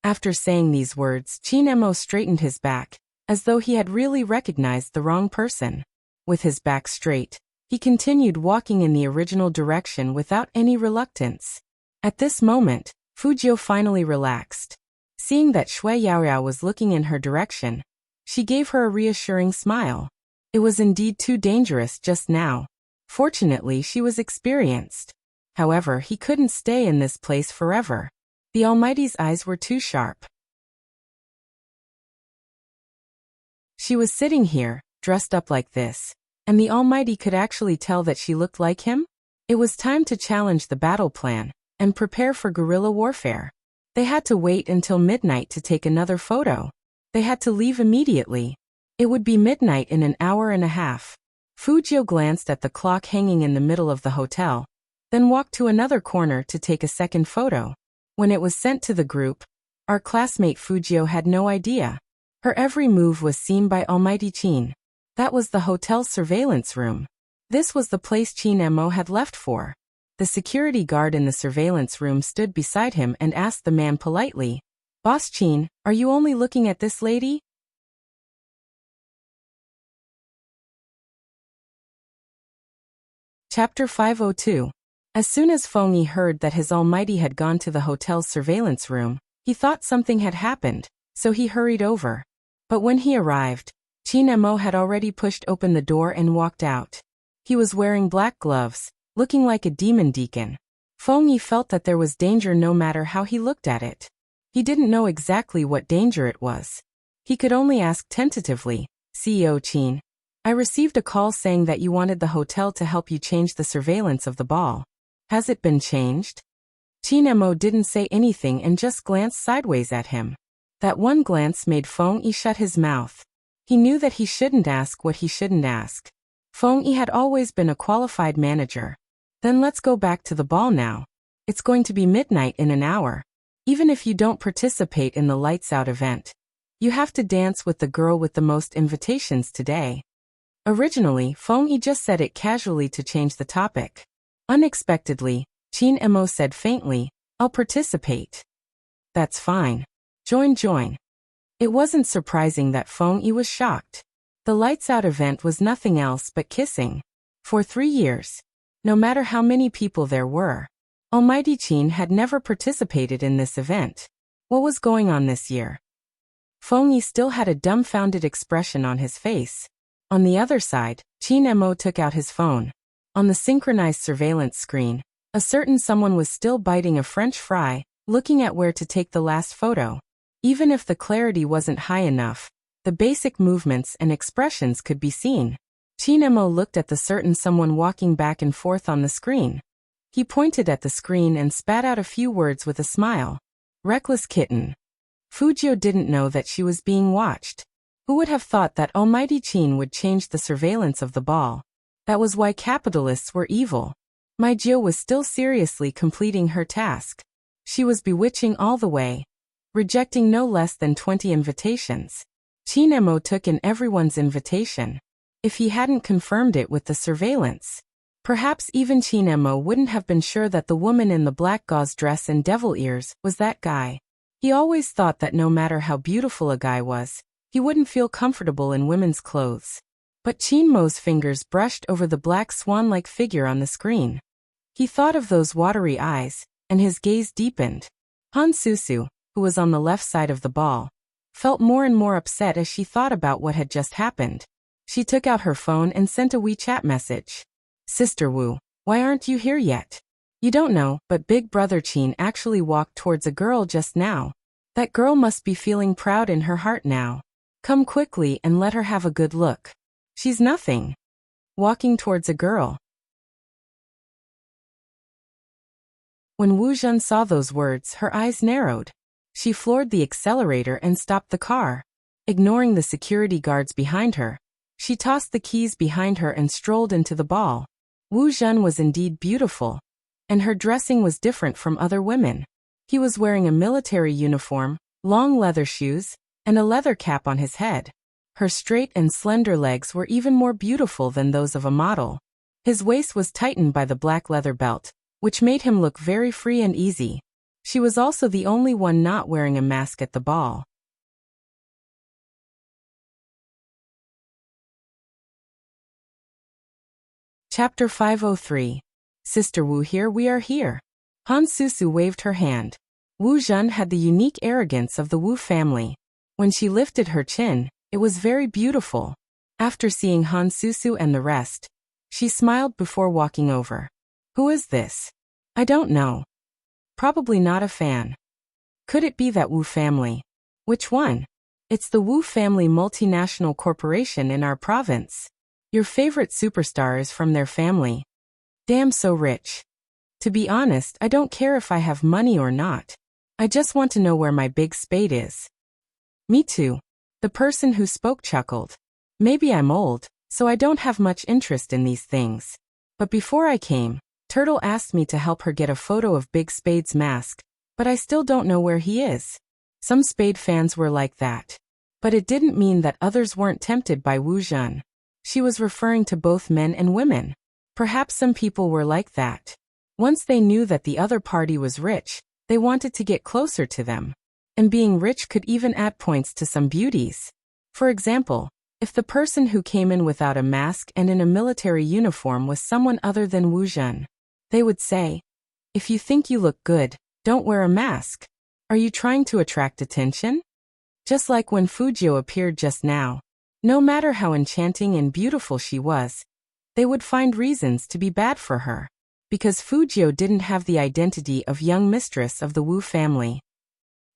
After saying these words, Chin-emo straightened his back, as though he had really recognized the wrong person. With his back straight, he continued walking in the original direction without any reluctance. At this moment, Fujio finally relaxed. Seeing that Shui Yaoyao was looking in her direction, she gave her a reassuring smile. It was indeed too dangerous just now. Fortunately, she was experienced. However, he couldn't stay in this place forever. The Almighty's eyes were too sharp. She was sitting here, dressed up like this, and the Almighty could actually tell that she looked like him? It was time to challenge the battle plan and prepare for guerrilla warfare. They had to wait until midnight to take another photo. They had to leave immediately. It would be midnight in an hour and a half. Fujio glanced at the clock hanging in the middle of the hotel, then walked to another corner to take a second photo. When it was sent to the group, our classmate Fujio had no idea. Her every move was seen by Almighty Chin. That was the hotel's surveillance room. This was the place Chin-emo had left for. The security guard in the surveillance room stood beside him and asked the man politely, "Boss Chin, are you only looking at this lady?" Chapter 502. As soon as Feng Yi heard that his Almighty had gone to the hotel's surveillance room, he thought something had happened, so he hurried over. But when he arrived, Chin-emo had already pushed open the door and walked out. He was wearing black gloves, looking like a demon deacon. Feng Yi felt that there was danger no matter how he looked at it. He didn't know exactly what danger it was. He could only ask tentatively, "CEO Chin, I received a call saying that you wanted the hotel to help you change the surveillance of the ball. Has it been changed?" Chin-emo didn't say anything and just glanced sideways at him. That one glance made Feng Yi shut his mouth. He knew that he shouldn't ask what he shouldn't ask. Feng Yi had always been a qualified manager. Then let's go back to the ball now. It's going to be midnight in an hour. Even if you don't participate in the lights out event, you have to dance with the girl with the most invitations today. Originally, Feng Yi just said it casually to change the topic. Unexpectedly, Chin-emo said faintly, "I'll participate." "That's fine. Join. It wasn't surprising that Feng Yi was shocked. The lights out event was nothing else but kissing. For 3 years, no matter how many people there were, Almighty Chin had never participated in this event. What was going on this year? Feng Yi still had a dumbfounded expression on his face. On the other side, Chin-emo took out his phone. On the synchronized surveillance screen, a certain someone was still biting a French fry, looking at where to take the last photo. Even if the clarity wasn't high enough, the basic movements and expressions could be seen. Chin-emo looked at the certain someone walking back and forth on the screen. He pointed at the screen and spat out a few words with a smile. "Reckless kitten." Fujio didn't know that she was being watched. Who would have thought that Almighty Chin would change the surveillance of the ball? That was why capitalists were evil. Maijio was still seriously completing her task. She was bewitching all the way, rejecting no less than 20 invitations. Chin-emo took in everyone's invitation. If he hadn't confirmed it with the surveillance, perhaps even Chin-emo wouldn't have been sure that the woman in the black gauze dress and devil ears was that guy. He always thought that no matter how beautiful a guy was, he wouldn't feel comfortable in women's clothes. But Chin-mo's fingers brushed over the black swan-like figure on the screen. He thought of those watery eyes, and his gaze deepened. Han Susu, who was on the left side of the ball, felt more and more upset as she thought about what had just happened. She took out her phone and sent a WeChat message. "Sister Wu, why aren't you here yet? You don't know, but Big Brother Chin actually walked towards a girl just now. That girl must be feeling proud in her heart now. Come quickly and let her have a good look. She's nothing." Walking towards a girl. When Wu Jun saw those words, her eyes narrowed. She floored the accelerator and stopped the car. Ignoring the security guards behind her, she tossed the keys behind her and strolled into the ball. Wu Zhen was indeed beautiful, and her dressing was different from other women. He was wearing a military uniform, long leather shoes, and a leather cap on his head. Her straight and slender legs were even more beautiful than those of a model. His waist was tightened by the black leather belt, which made him look very free and easy. She was also the only one not wearing a mask at the ball. Chapter 503. Sister Wu, here we are here. Han Susu waved her hand. Wu Zhen had the unique arrogance of the Wu family. When she lifted her chin, it was very beautiful. After seeing Han Susu and the rest, she smiled before walking over. Who is this? I don't know. Probably not a fan. Could it be that Wu family? Which one? It's the Wu family multinational corporation in our province. Your favorite superstar is from their family. Damn, so rich. To be honest, I don't care if I have money or not. I just want to know where my big spade is. Me too. The person who spoke chuckled. Maybe I'm old, so I don't have much interest in these things. But before I came, Turtle asked me to help her get a photo of Big Spade's mask, but I still don't know where he is. Some Spade fans were like that. But it didn't mean that others weren't tempted by Wu Zhen. She was referring to both men and women. Perhaps some people were like that. Once they knew that the other party was rich, they wanted to get closer to them. And being rich could even add points to some beauties. For example, if the person who came in without a mask and in a military uniform was someone other than Wu Zhen, they would say, "If you think you look good, don't wear a mask. Are you trying to attract attention?" Just like when Fujio appeared just now. No matter how enchanting and beautiful she was, they would find reasons to be bad for her. Because Fujio didn't have the identity of young mistress of the Wu family.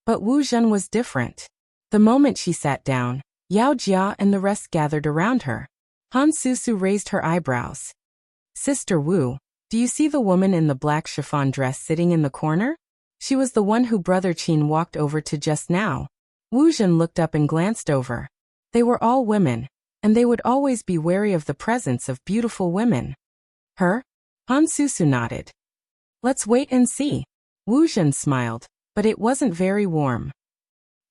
But Wu Zhen was different. The moment she sat down, Yao Jia and the rest gathered around her. Han Susu raised her eyebrows. Sister Wu, do you see the woman in the black chiffon dress sitting in the corner? She was the one who Brother Qin walked over to just now. Wu Zhen looked up and glanced over. They were all women, and they would always be wary of the presence of beautiful women. Her? Han Susu nodded. Let's wait and see. Wu Zhen smiled, but it wasn't very warm.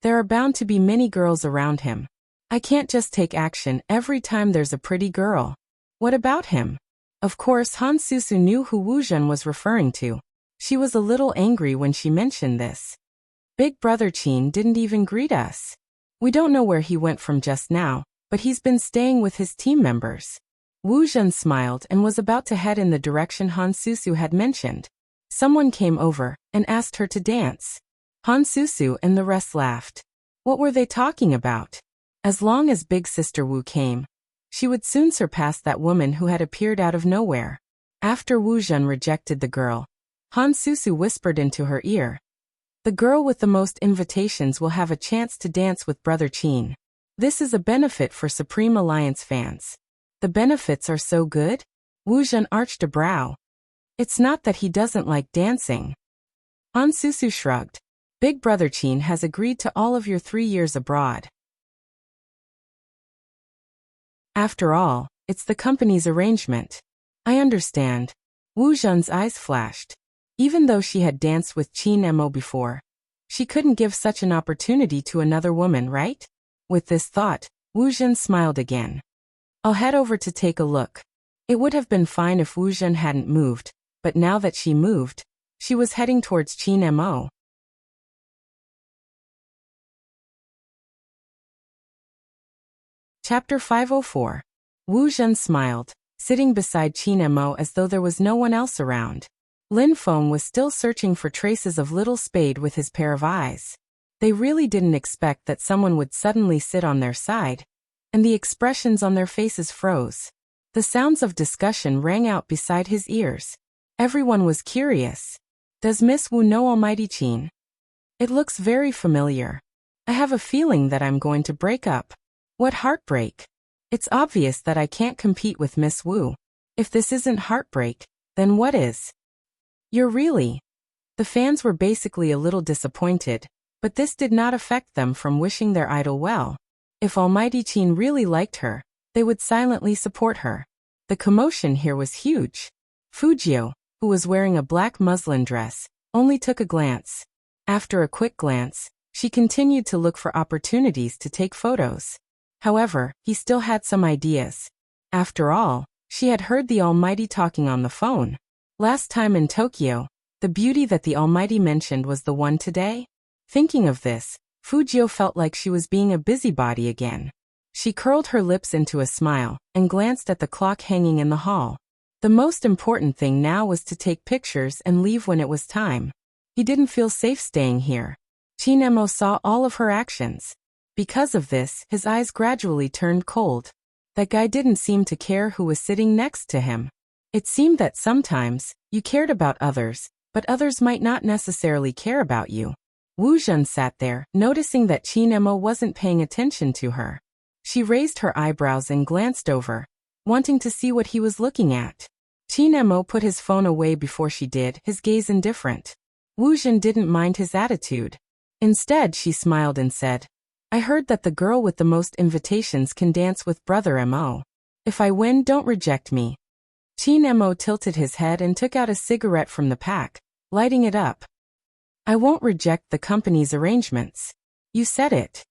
There are bound to be many girls around him. I can't just take action every time there's a pretty girl. What about him? Of course, Han Susu knew who Wu Zhen was referring to. She was a little angry when she mentioned this. Big Brother Qin didn't even greet us. We don't know where he went from just now, but he's been staying with his team members. Wu Zhen smiled and was about to head in the direction Han Susu had mentioned. Someone came over and asked her to dance. Han Susu and the rest laughed. What were they talking about? As long as Big Sister Wu came, she would soon surpass that woman who had appeared out of nowhere. After Wu Zhen rejected the girl, Han Susu whispered into her ear. The girl with the most invitations will have a chance to dance with Brother Qin. This is a benefit for Supreme Alliance fans. The benefits are so good? Wu Zhen arched a brow. It's not that he doesn't like dancing. Han Susu shrugged. Big Brother Qin has agreed to all of your 3 years abroad. After all, it's the company's arrangement. I understand. Wu Zhen's eyes flashed. Even though she had danced with Qin Mo before, she couldn't give such an opportunity to another woman, right? With this thought, Wu Zhen smiled again. I'll head over to take a look. It would have been fine if Wu Zhen hadn't moved, but now that she moved, she was heading towards Qin Mo. Chapter 504. Wu Zhen smiled, sitting beside Qin Mo as though there was no one else around. Lin Feng was still searching for traces of Little Spade with his pair of eyes. They really didn't expect that someone would suddenly sit on their side, and the expressions on their faces froze. The sounds of discussion rang out beside his ears. Everyone was curious. Does Miss Wu know Almighty Qin? It looks very familiar. I have a feeling that I'm going to break up. What heartbreak! It's obvious that I can't compete with Miss Wu. If this isn't heartbreak, then what is? You're really... The fans were basically a little disappointed. But this did not affect them from wishing their idol well. If Almighty Qin really liked her, they would silently support her. The commotion here was huge. Fujio, who was wearing a black muslin dress, only took a glance. After a quick glance, she continued to look for opportunities to take photos. However, he still had some ideas. After all, she had heard the Almighty talking on the phone. Last time in Tokyo, the beauty that the Almighty mentioned was the one today. Thinking of this, Fujio felt like she was being a busybody again. She curled her lips into a smile and glanced at the clock hanging in the hall. The most important thing now was to take pictures and leave when it was time. He didn't feel safe staying here. Chinemo saw all of her actions. Because of this, his eyes gradually turned cold. That guy didn't seem to care who was sitting next to him. It seemed that sometimes, you cared about others, but others might not necessarily care about you. Wu Zhen sat there, noticing that Chinemo wasn't paying attention to her. She raised her eyebrows and glanced over, wanting to see what he was looking at. Chinemo put his phone away before she did, his gaze indifferent. Wu Zhen didn't mind his attitude. Instead, she smiled and said, I heard that the girl with the most invitations can dance with Brother Mo. If I win, don't reject me. Chinemo tilted his head and took out a cigarette from the pack, lighting it up. I won't reject the company's arrangements. You said it.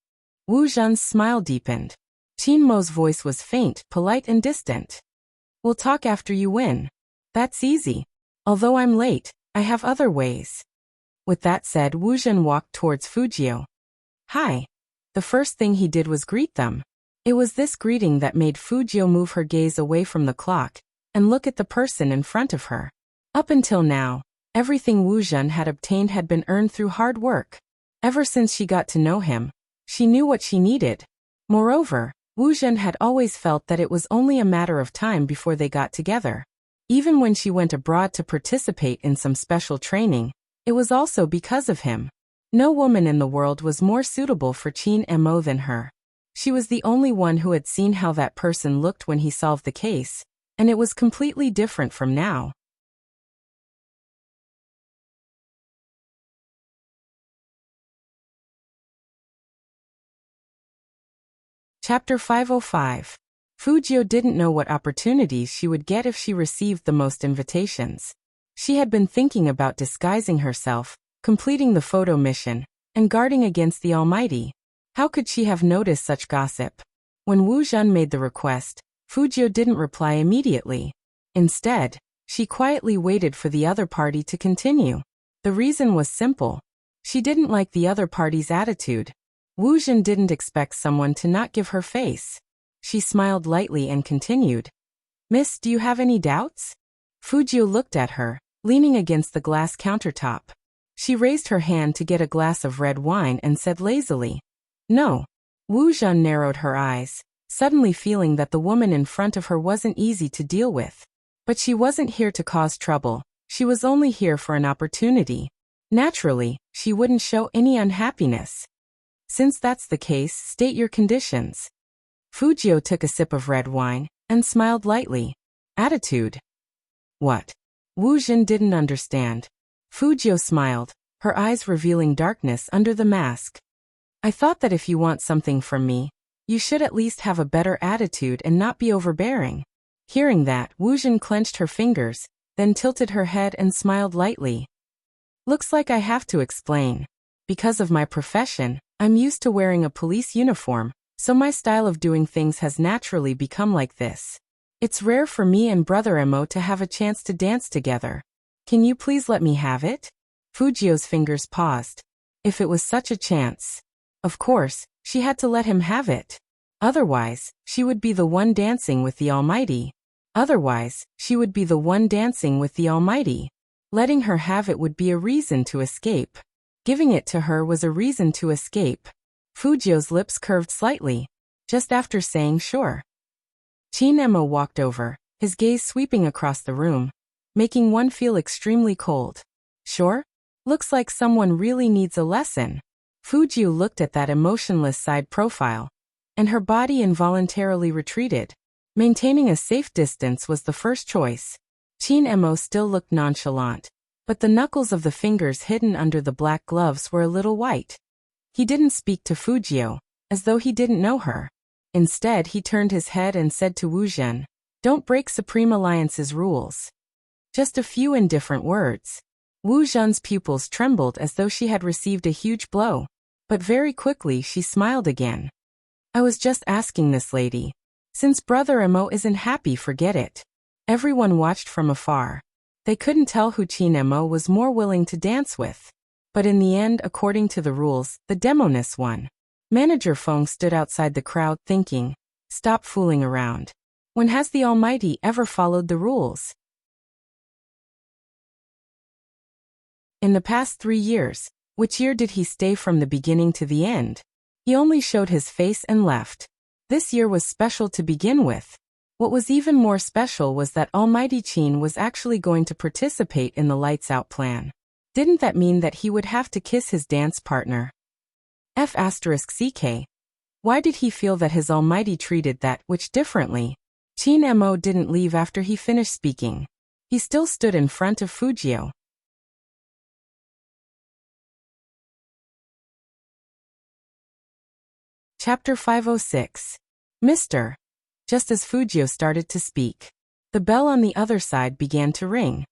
Wu Zhen's smile deepened. Chinmo's voice was faint, polite and distant. We'll talk after you win. That's easy. Although I'm late, I have other ways. With that said, Wu Zhen walked towards Fujio. Hi. The first thing he did was greet them. It was this greeting that made Fujio move her gaze away from the clock and look at the person in front of her. Up until now, everything Wu Zhen had obtained had been earned through hard work. Ever since she got to know him, she knew what she needed. Moreover, Wu Zhen had always felt that it was only a matter of time before they got together. Even when she went abroad to participate in some special training, it was also because of him. No woman in the world was more suitable for Qin Mo than her. She was the only one who had seen how that person looked when he solved the case, and it was completely different from now. Chapter 505. Fujio didn't know what opportunities she would get if she received the most invitations. She had been thinking about disguising herself, completing the photo mission, and guarding against the Almighty. How could she have noticed such gossip? When Wu Zhen made the request, Fujio didn't reply immediately. Instead, she quietly waited for the other party to continue. The reason was simple. She didn't like the other party's attitude. Wu Zhen didn't expect someone to not give her face. She smiled lightly and continued. Miss, do you have any doubts? Fujio looked at her, leaning against the glass countertop. She raised her hand to get a glass of red wine and said lazily, No. Wu Zhen narrowed her eyes, suddenly feeling that the woman in front of her wasn't easy to deal with. But she wasn't here to cause trouble, she was only here for an opportunity. Naturally, she wouldn't show any unhappiness. Since that's the case, state your conditions. Fujio took a sip of red wine and smiled lightly. Attitude. What? Wu Zhen didn't understand. Fujio smiled, her eyes revealing darkness under the mask. I thought that if you want something from me, you should at least have a better attitude and not be overbearing. Hearing that, Wu Zhen clenched her fingers, then tilted her head and smiled lightly. Looks like I have to explain. Because of my profession, I'm used to wearing a police uniform, so my style of doing things has naturally become like this. It's rare for me and Brother Mo to have a chance to dance together. Can you please let me have it? Fujio's fingers paused. If it was such a chance. Of course, she had to let him have it. Otherwise, she would be the one dancing with the Almighty. Letting her have it would be a reason to escape. Giving it to her was a reason to escape. Fujio's lips curved slightly, just after saying sure. Qin Mo walked over, his gaze sweeping across the room, making one feel extremely cold. Sure? Looks like someone really needs a lesson. Fujio looked at that emotionless side profile, and her body involuntarily retreated. Maintaining a safe distance was the first choice. Qin Mo still looked nonchalant, but the knuckles of the fingers hidden under the black gloves were a little white. He didn't speak to Fujio, as though he didn't know her. Instead, he turned his head and said to Wu Zhen, "Don't break Supreme Alliance's rules." Just a few indifferent words. Wu Zhen's pupils trembled as though she had received a huge blow, but very quickly she smiled again. "I was just asking this lady. Since Brother Emo isn't happy, forget it." Everyone watched from afar. They couldn't tell who Qin Emo was more willing to dance with. But in the end, according to the rules, the demoness won. Manager Feng stood outside the crowd thinking, "Stop fooling around. When has the Almighty ever followed the rules?" In the past 3 years, which year did he stay from the beginning to the end? He only showed his face and left. This year was special to begin with. What was even more special was that Almighty Qin was actually going to participate in the Lights Out plan. Didn't that mean that he would have to kiss his dance partner? F***ck. Why did he feel that his Almighty treated that which differently? Qin Emo didn't leave after he finished speaking. He still stood in front of Fujio. Chapter 506. Mr. Just as Fujio started to speak, the bell on the other side began to ring.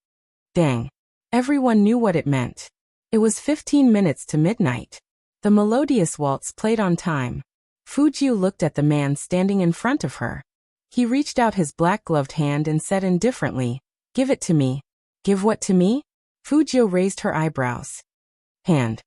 Dang. Everyone knew what it meant. It was 15 minutes to midnight. The melodious waltz played on time. Fujio looked at the man standing in front of her. He reached out his black-gloved hand and said indifferently, "Give it to me." "Give what to me?" Fujio raised her eyebrows. "Hand."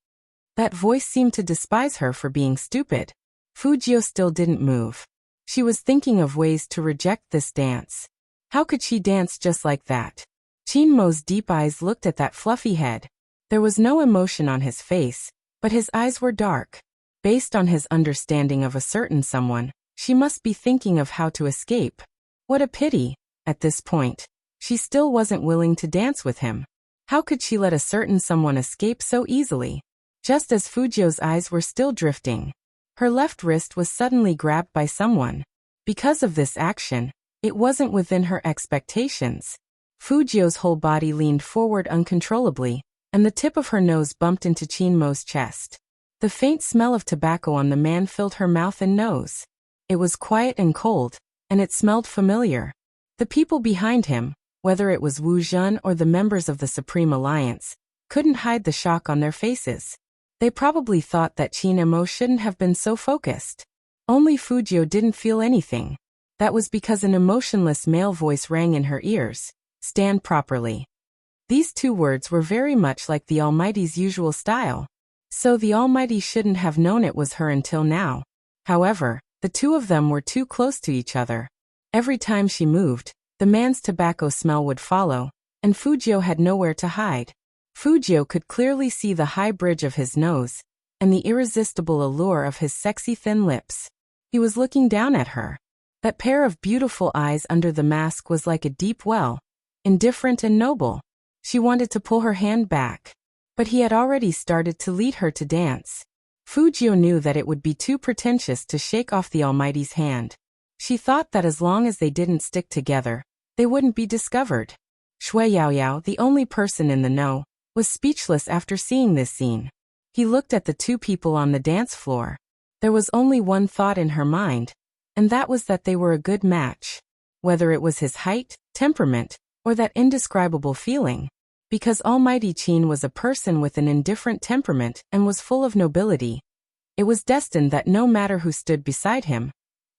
That voice seemed to despise her for being stupid. Fujio still didn't move. She was thinking of ways to reject this dance. How could she dance just like that? Qin Mo's deep eyes looked at that fluffy head. There was no emotion on his face, but his eyes were dark. Based on his understanding of a certain someone, she must be thinking of how to escape. What a pity. At this point, she still wasn't willing to dance with him. How could she let a certain someone escape so easily? Just as Fujio's eyes were still drifting, her left wrist was suddenly grabbed by someone. Because of this action, it wasn't within her expectations. Fujio's whole body leaned forward uncontrollably, and the tip of her nose bumped into Qin Mo's chest. The faint smell of tobacco on the man filled her mouth and nose. It was quiet and cold, and it smelled familiar. The people behind him, whether it was Wu Zhen or the members of the Supreme Alliance, couldn't hide the shock on their faces. They probably thought that Qin Emo shouldn't have been so focused. Only Fujio didn't feel anything. That was because an emotionless male voice rang in her ears. "Stand properly." These 2 words were very much like the Almighty's usual style. So the Almighty shouldn't have known it was her until now. However, the 2 of them were too close to each other. Every time she moved, the man's tobacco smell would follow, and Fujio had nowhere to hide. Fujio could clearly see the high bridge of his nose, and the irresistible allure of his sexy thin lips. He was looking down at her. That pair of beautiful eyes under the mask was like a deep well, indifferent and noble. She wanted to pull her hand back, but he had already started to lead her to dance. Fujio knew that it would be too pretentious to shake off the Almighty's hand. She thought that as long as they didn't stick together, they wouldn't be discovered. Shui Yaoyao, the only person in the know, was speechless after seeing this scene. He looked at the 2 people on the dance floor. There was only one thought in her mind, and that was that they were a good match. Whether it was his height, temperament, or that indescribable feeling. Because Almighty Qin was a person with an indifferent temperament and was full of nobility. It was destined that no matter who stood beside him,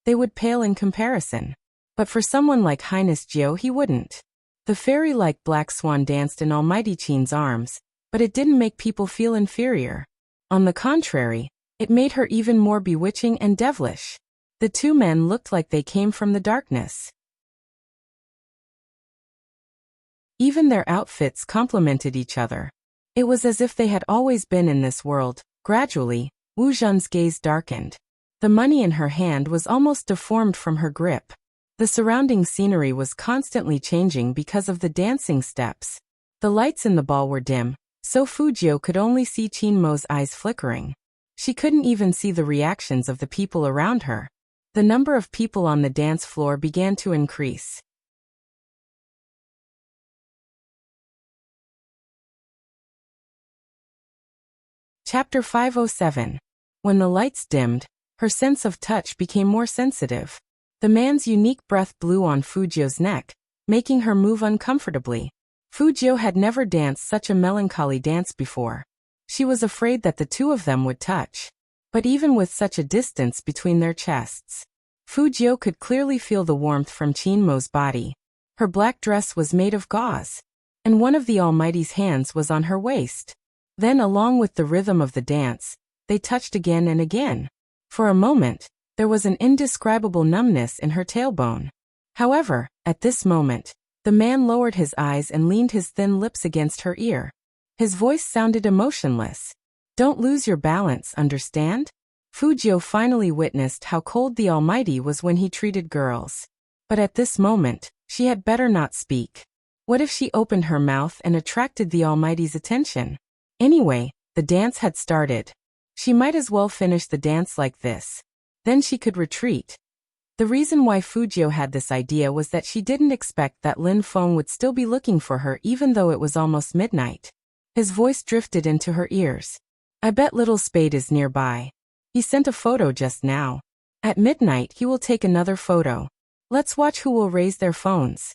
they would pale in comparison. But for someone like Highness Jiao, he wouldn't. The fairy-like black swan danced in Almighty Qin's arms, but it didn't make people feel inferior. On the contrary, it made her even more bewitching and devilish. The 2 men looked like they came from the darkness. Even their outfits complemented each other. It was as if they had always been in this world. Gradually, Wu Zhen's gaze darkened. The money in her hand was almost deformed from her grip. The surrounding scenery was constantly changing because of the dancing steps. The lights in the ball were dim, so Fujio could only see Qin Mo's eyes flickering. She couldn't even see the reactions of the people around her. The number of people on the dance floor began to increase. Chapter 507. When the lights dimmed, her sense of touch became more sensitive. The man's unique breath blew on Fujio's neck, making her move uncomfortably. Fujio had never danced such a melancholy dance before. She was afraid that the two of them would touch. But even with such a distance between their chests, Fujio could clearly feel the warmth from Chinmo's body. Her black dress was made of gauze, and one of the Almighty's hands was on her waist. Then, along with the rhythm of the dance, they touched again and again. For a moment, there was an indescribable numbness in her tailbone. However, at this moment, the man lowered his eyes and leaned his thin lips against her ear. His voice sounded emotionless. "Don't lose your balance, understand?" Fujio finally witnessed how cold the Almighty was when he treated girls. But at this moment, she had better not speak. What if she opened her mouth and attracted the Almighty's attention? Anyway, the dance had started. She might as well finish the dance like this. Then she could retreat. The reason why Fujio had this idea was that she didn't expect that Lin Feng would still be looking for her even though it was almost midnight. His voice drifted into her ears. "I bet Little Spade is nearby. He sent a photo just now. At midnight he will take another photo. Let's watch who will raise their phones."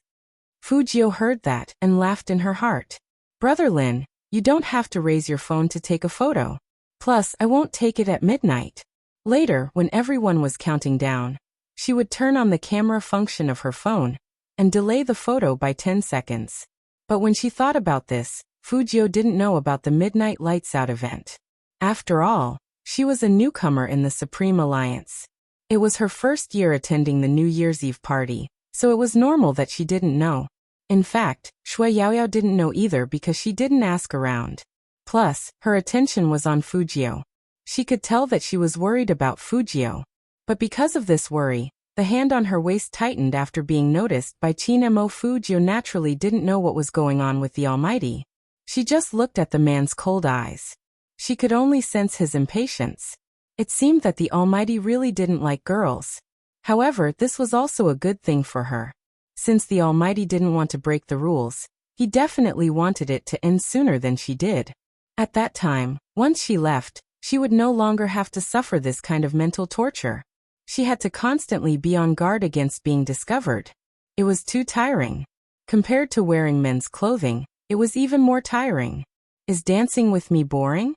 Fujio heard that and laughed in her heart. "Brother Lin, you don't have to raise your phone to take a photo. Plus, I won't take it at midnight." Later, when everyone was counting down, she would turn on the camera function of her phone and delay the photo by 10 seconds. But when she thought about this, Fujio didn't know about the Midnight Lights Out event. After all, she was a newcomer in the Supreme Alliance. It was her first year attending the New Year's Eve party, so it was normal that she didn't know. In fact, Shui Yaoyao didn't know either because she didn't ask around. Plus, her attention was on Fujio. She could tell that she was worried about Fujio. But because of this worry, the hand on her waist tightened after being noticed by Chinmo. Fujio naturally didn't know what was going on with the Almighty. She just looked at the man's cold eyes. She could only sense his impatience. It seemed that the Almighty really didn't like girls. However, this was also a good thing for her. Since the Almighty didn't want to break the rules, he definitely wanted it to end sooner than she did. At that time, once she left, she would no longer have to suffer this kind of mental torture. She had to constantly be on guard against being discovered. It was too tiring. Compared to wearing men's clothing, it was even more tiring. "Is dancing with me boring?"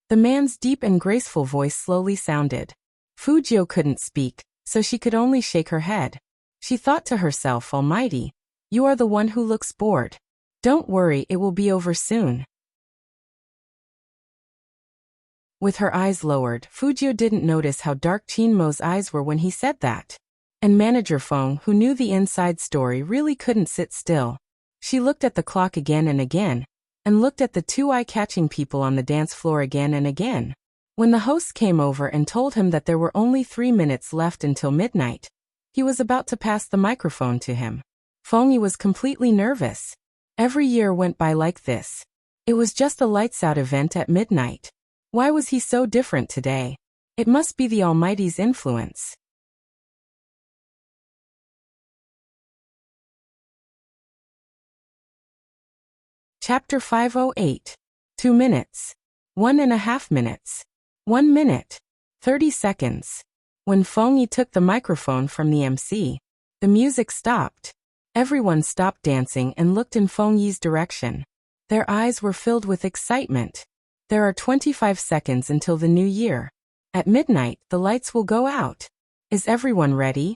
The man's deep and graceful voice slowly sounded. Fujio couldn't speak, so she could only shake her head. She thought to herself, "Almighty, you are the one who looks bored. Don't worry, it will be over soon." With her eyes lowered, Fujio didn't notice how dark Chinmo's eyes were when he said that. And Manager Feng, who knew the inside story, really couldn't sit still. She looked at the clock again and again, and looked at the two eye-catching people on the dance floor again and again. When the host came over and told him that there were only 3 minutes left until midnight, he was about to pass the microphone to him. Fengyi was completely nervous. Every year went by like this. It was just a lights-out event at midnight. Why was he so different today? It must be the Almighty's influence. Chapter 508. 2 minutes. 1.5 minutes. 1 minute. 30 seconds. When Fengyi took the microphone from the MC, the music stopped. Everyone stopped dancing and looked in Fengyi's direction. Their eyes were filled with excitement. There are 25 seconds until the new year. At midnight, the lights will go out. Is everyone ready?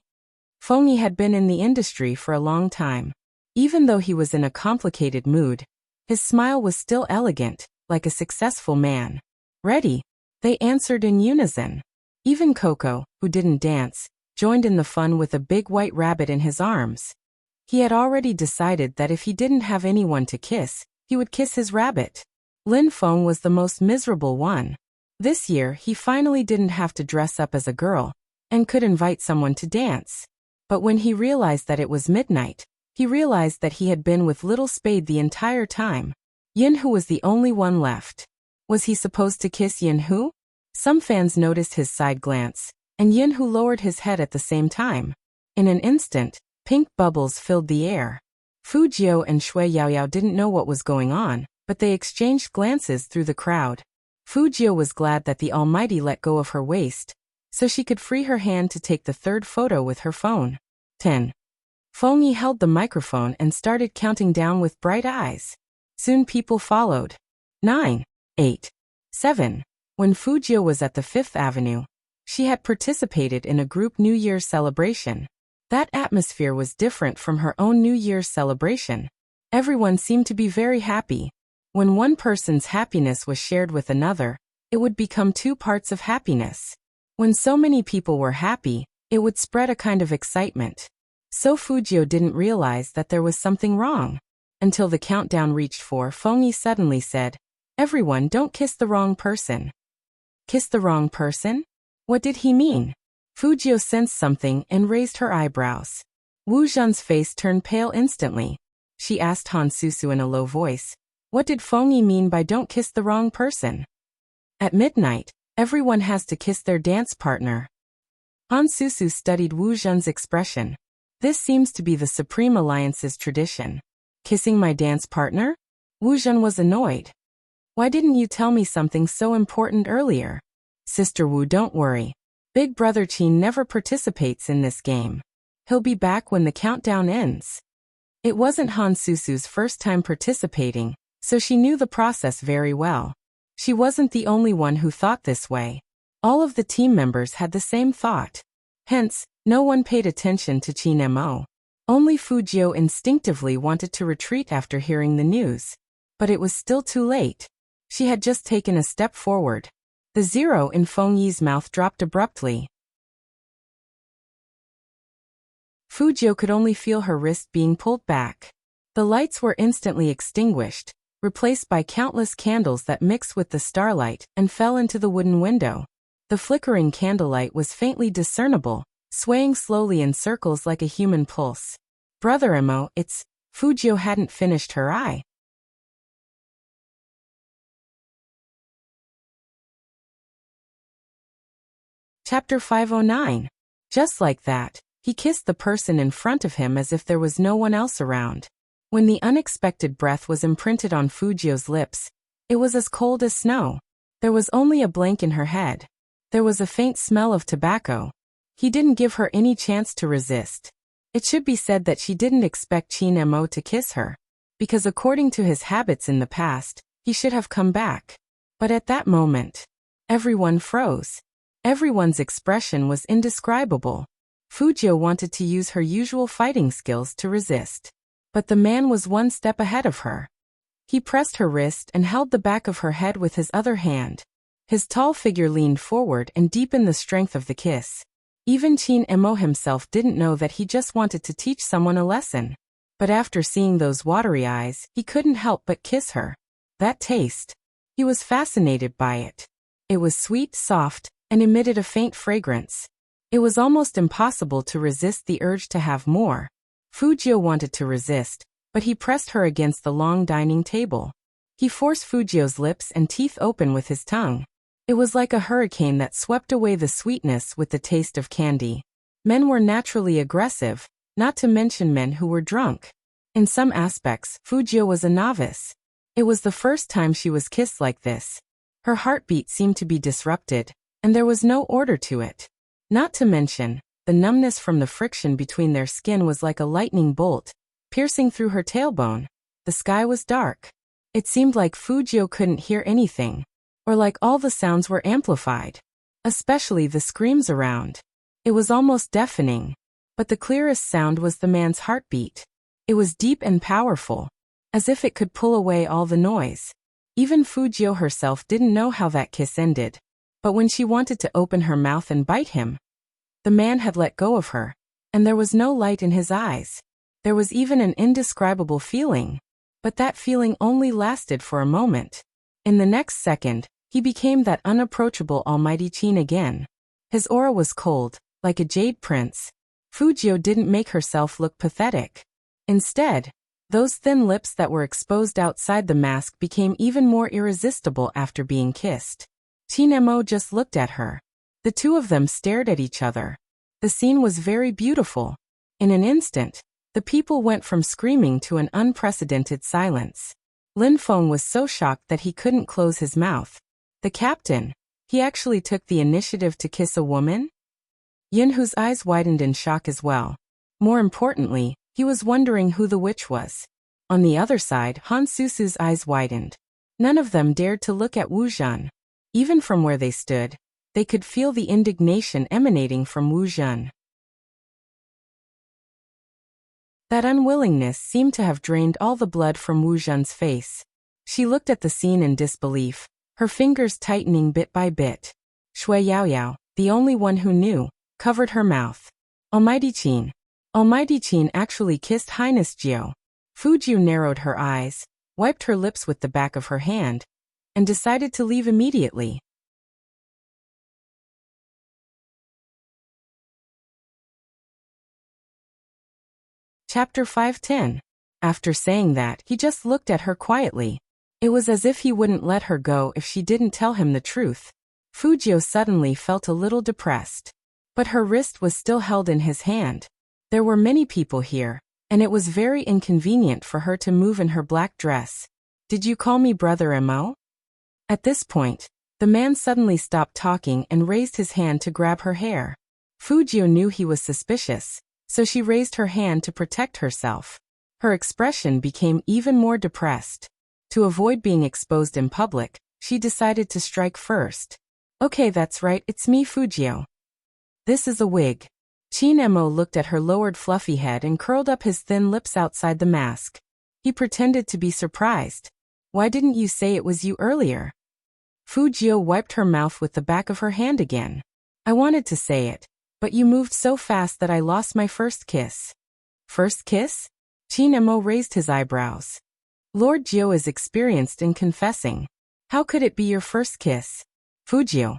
Fengyi had been in the industry for a long time. Even though he was in a complicated mood, his smile was still elegant, like a successful man. Ready? They answered in unison. Even Coco, who didn't dance, joined in the fun with a big white rabbit in his arms. He had already decided that if he didn't have anyone to kiss, he would kiss his rabbit. Lin Feng was the most miserable one. This year, he finally didn't have to dress up as a girl, and could invite someone to dance. But when he realized that it was midnight, he realized that he had been with Little Spade the entire time. Yinhu was the only one left. Was he supposed to kiss Yinhu? Some fans noticed his side glance, and Yinhu lowered his head at the same time. In an instant, pink bubbles filled the air. Fujio and Shui Yaoyao didn't know what was going on, but they exchanged glances through the crowd. Fujio was glad that the Almighty let go of her waist, so she could free her hand to take the third photo with her phone. 10. Fengyi held the microphone and started counting down with bright eyes. Soon people followed. 9, 8, 7. When Fujio was at the Fifth Avenue, she had participated in a group New Year's celebration. That atmosphere was different from her own New Year's celebration. Everyone seemed to be very happy. When one person's happiness was shared with another, it would become two parts of happiness. When so many people were happy, it would spread a kind of excitement. So Fujio didn't realize that there was something wrong. Until the countdown reached 4, Fengyi suddenly said, "Everyone, don't kiss the wrong person." Kiss the wrong person? What did he mean? Fujio sensed something and raised her eyebrows. Wu Zhan's face turned pale instantly. She asked Han Susu in a low voice, "What did Fengyi mean by don't kiss the wrong person?" At midnight, everyone has to kiss their dance partner. Han Susu studied Wu Zhan's expression. This seems to be the Supreme Alliance's tradition. Kissing my dance partner? Wu Zhan was annoyed. Why didn't you tell me something so important earlier? Sister Wu, don't worry. Big brother Qin never participates in this game. He'll be back when the countdown ends. It wasn't Han Susu's first time participating, so she knew the process very well. She wasn't the only one who thought this way. All of the team members had the same thought. Hence, no one paid attention to Qin Mo. Only Fujio instinctively wanted to retreat after hearing the news. But it was still too late. She had just taken a step forward. The zero in Fengyi's mouth dropped abruptly. Fujio could only feel her wrist being pulled back. The lights were instantly extinguished, replaced by countless candles that mixed with the starlight and fell into the wooden window. The flickering candlelight was faintly discernible, swaying slowly in circles like a human pulse. Brother Mo, it's... Fujio hadn't finished her eye. Chapter 509. Just like that, he kissed the person in front of him as if there was no one else around. When the unexpected breath was imprinted on Fujio's lips, it was as cold as snow. There was only a blank in her head. There was a faint smell of tobacco. He didn't give her any chance to resist. It should be said that she didn't expect Qin Mo to kiss her, because according to his habits in the past, he should have come back. But at that moment, everyone froze. Everyone's expression was indescribable. Fujio wanted to use her usual fighting skills to resist. But the man was one step ahead of her. He pressed her wrist and held the back of her head with his other hand. His tall figure leaned forward and deepened the strength of the kiss. Even Qin Mo himself didn't know that he just wanted to teach someone a lesson. But after seeing those watery eyes, he couldn't help but kiss her. That taste. He was fascinated by it. It was sweet, soft, and emitted a faint fragrance. It was almost impossible to resist the urge to have more. Fujio wanted to resist, but he pressed her against the long dining table. He forced Fujio's lips and teeth open with his tongue. It was like a hurricane that swept away the sweetness with the taste of candy. Men were naturally aggressive, not to mention men who were drunk. In some aspects, Fujio was a novice. It was the first time she was kissed like this. Her heartbeat seemed to be disrupted, and there was no order to it. Not to mention, the numbness from the friction between their skin was like a lightning bolt, piercing through her tailbone. The sky was dark. It seemed like Fujio couldn't hear anything, or like all the sounds were amplified, especially the screams around. It was almost deafening, but the clearest sound was the man's heartbeat. It was deep and powerful, as if it could pull away all the noise. Even Fujio herself didn't know how that kiss ended. But when she wanted to open her mouth and bite him, the man had let go of her, and there was no light in his eyes. There was even an indescribable feeling, but that feeling only lasted for a moment. In the next second, he became that unapproachable Almighty Qin again. His aura was cold, like a jade prince. Fujio didn't make herself look pathetic. Instead, those thin lips that were exposed outside the mask became even more irresistible after being kissed. Qin Mo just looked at her. The two of them stared at each other. The scene was very beautiful. In an instant, the people went from screaming to an unprecedented silence. Lin Feng was so shocked that he couldn't close his mouth. The captain. He actually took the initiative to kiss a woman? Yunhu's eyes widened in shock as well. More importantly, he was wondering who the witch was. On the other side, Han Susu's eyes widened. None of them dared to look at Wu Zhen. Even from where they stood, they could feel the indignation emanating from Wu Zhen. That unwillingness seemed to have drained all the blood from Wu Zhen's face. She looked at the scene in disbelief, her fingers tightening bit by bit. Shui Yaoyao, the only one who knew, covered her mouth. Almighty Qin. Almighty Qin actually kissed Highness Jiao. Fu Jiu narrowed her eyes, wiped her lips with the back of her hand, and decided to leave immediately. Chapter 510. After saying that, he just looked at her quietly. It was as if he wouldn't let her go if she didn't tell him the truth. Fu Jiu suddenly felt a little depressed. But her wrist was still held in his hand. There were many people here, and it was very inconvenient for her to move in her black dress. Did you call me Brother Mo? At this point, the man suddenly stopped talking and raised his hand to grab her hair. Fu Jiu knew he was suspicious, so she raised her hand to protect herself. Her expression became even more depressed. To avoid being exposed in public, she decided to strike first. Okay, that's right, it's me, Fu Jiu. This is a wig. Qin Mo looked at her lowered fluffy head and curled up his thin lips outside the mask. He pretended to be surprised. Why didn't you say it was you earlier? Fu Jiu wiped her mouth with the back of her hand again. I wanted to say it, but you moved so fast that I lost my first kiss. First kiss? Qin Mo raised his eyebrows. Lord Jiu is experienced in confessing. How could it be your first kiss? Fu Jiu.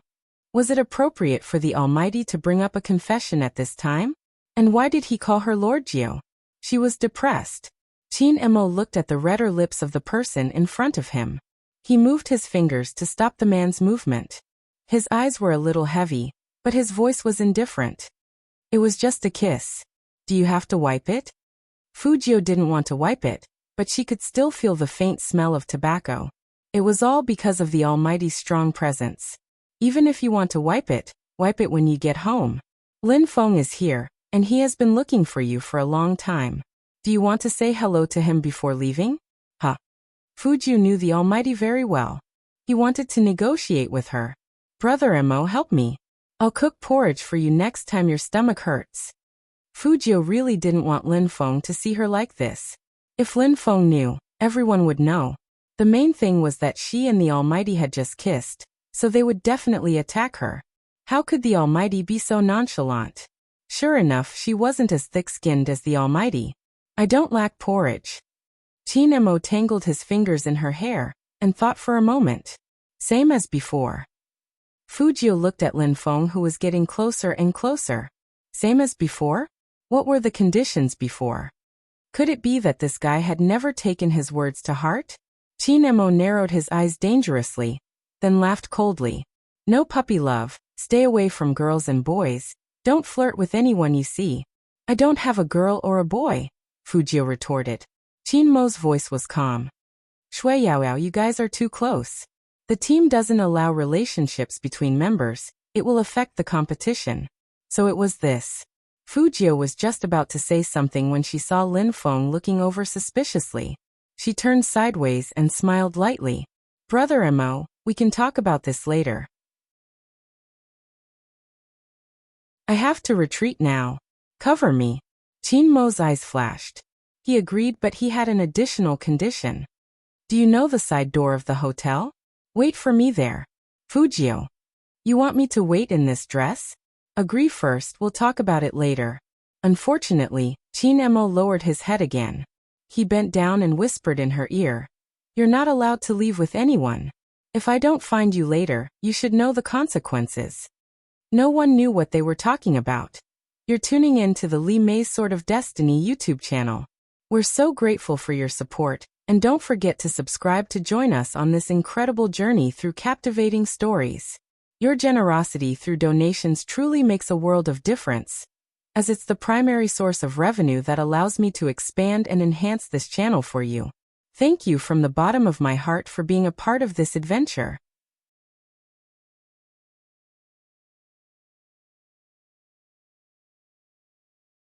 Was it appropriate for the Almighty to bring up a confession at this time? And why did he call her Lord Jiu? She was depressed. Qin Mo looked at the redder lips of the person in front of him. He moved his fingers to stop the man's movement. His eyes were a little heavy, but his voice was indifferent. It was just a kiss. Do you have to wipe it? Fu Jiu didn't want to wipe it, but she could still feel the faint smell of tobacco. It was all because of the Almighty's strong presence. Even if you want to wipe it when you get home. Lin Feng is here, and he has been looking for you for a long time. Do you want to say hello to him before leaving? Huh. Fu Jiu knew the Almighty very well. He wanted to negotiate with her. Brother Mo, help me. I'll cook porridge for you next time your stomach hurts. Fu Jiu really didn't want Lin Feng to see her like this. If Lin Feng knew, everyone would know. The main thing was that she and the Almighty had just kissed, so they would definitely attack her. How could the Almighty be so nonchalant? Sure enough, she wasn't as thick-skinned as the Almighty. I don't lack porridge. Qin Mo tangled his fingers in her hair, and thought for a moment. Same as before. Fu Jiu looked at Lin Feng, who was getting closer and closer. Same as before? What were the conditions before? Could it be that this guy had never taken his words to heart? Qin Mo narrowed his eyes dangerously, then laughed coldly. No puppy love, stay away from girls and boys, don't flirt with anyone you see. I don't have a girl or a boy, Fu Jiu retorted. Qin Mo's voice was calm. Shui Yaoyao, you guys are too close. The team doesn't allow relationships between members, it will affect the competition. So it was this. Fu Jiu was just about to say something when she saw Lin Feng looking over suspiciously. She turned sideways and smiled lightly. Brother Mo, we can talk about this later. I have to retreat now. Cover me. Qin Mo's eyes flashed. He agreed, but he had an additional condition. Do you know the side door of the hotel? Wait for me there. Fu Jiu. You want me to wait in this dress? Agree first, we'll talk about it later. Unfortunately, Qin Mo lowered his head again. He bent down and whispered in her ear. You're not allowed to leave with anyone. If I don't find you later, you should know the consequences. No one knew what they were talking about. You're tuning in to the Li Mei's Sword of Destiny YouTube channel. We're so grateful for your support, and don't forget to subscribe to join us on this incredible journey through captivating stories. Your generosity through donations truly makes a world of difference, as it's the primary source of revenue that allows me to expand and enhance this channel for you. Thank you from the bottom of my heart for being a part of this adventure.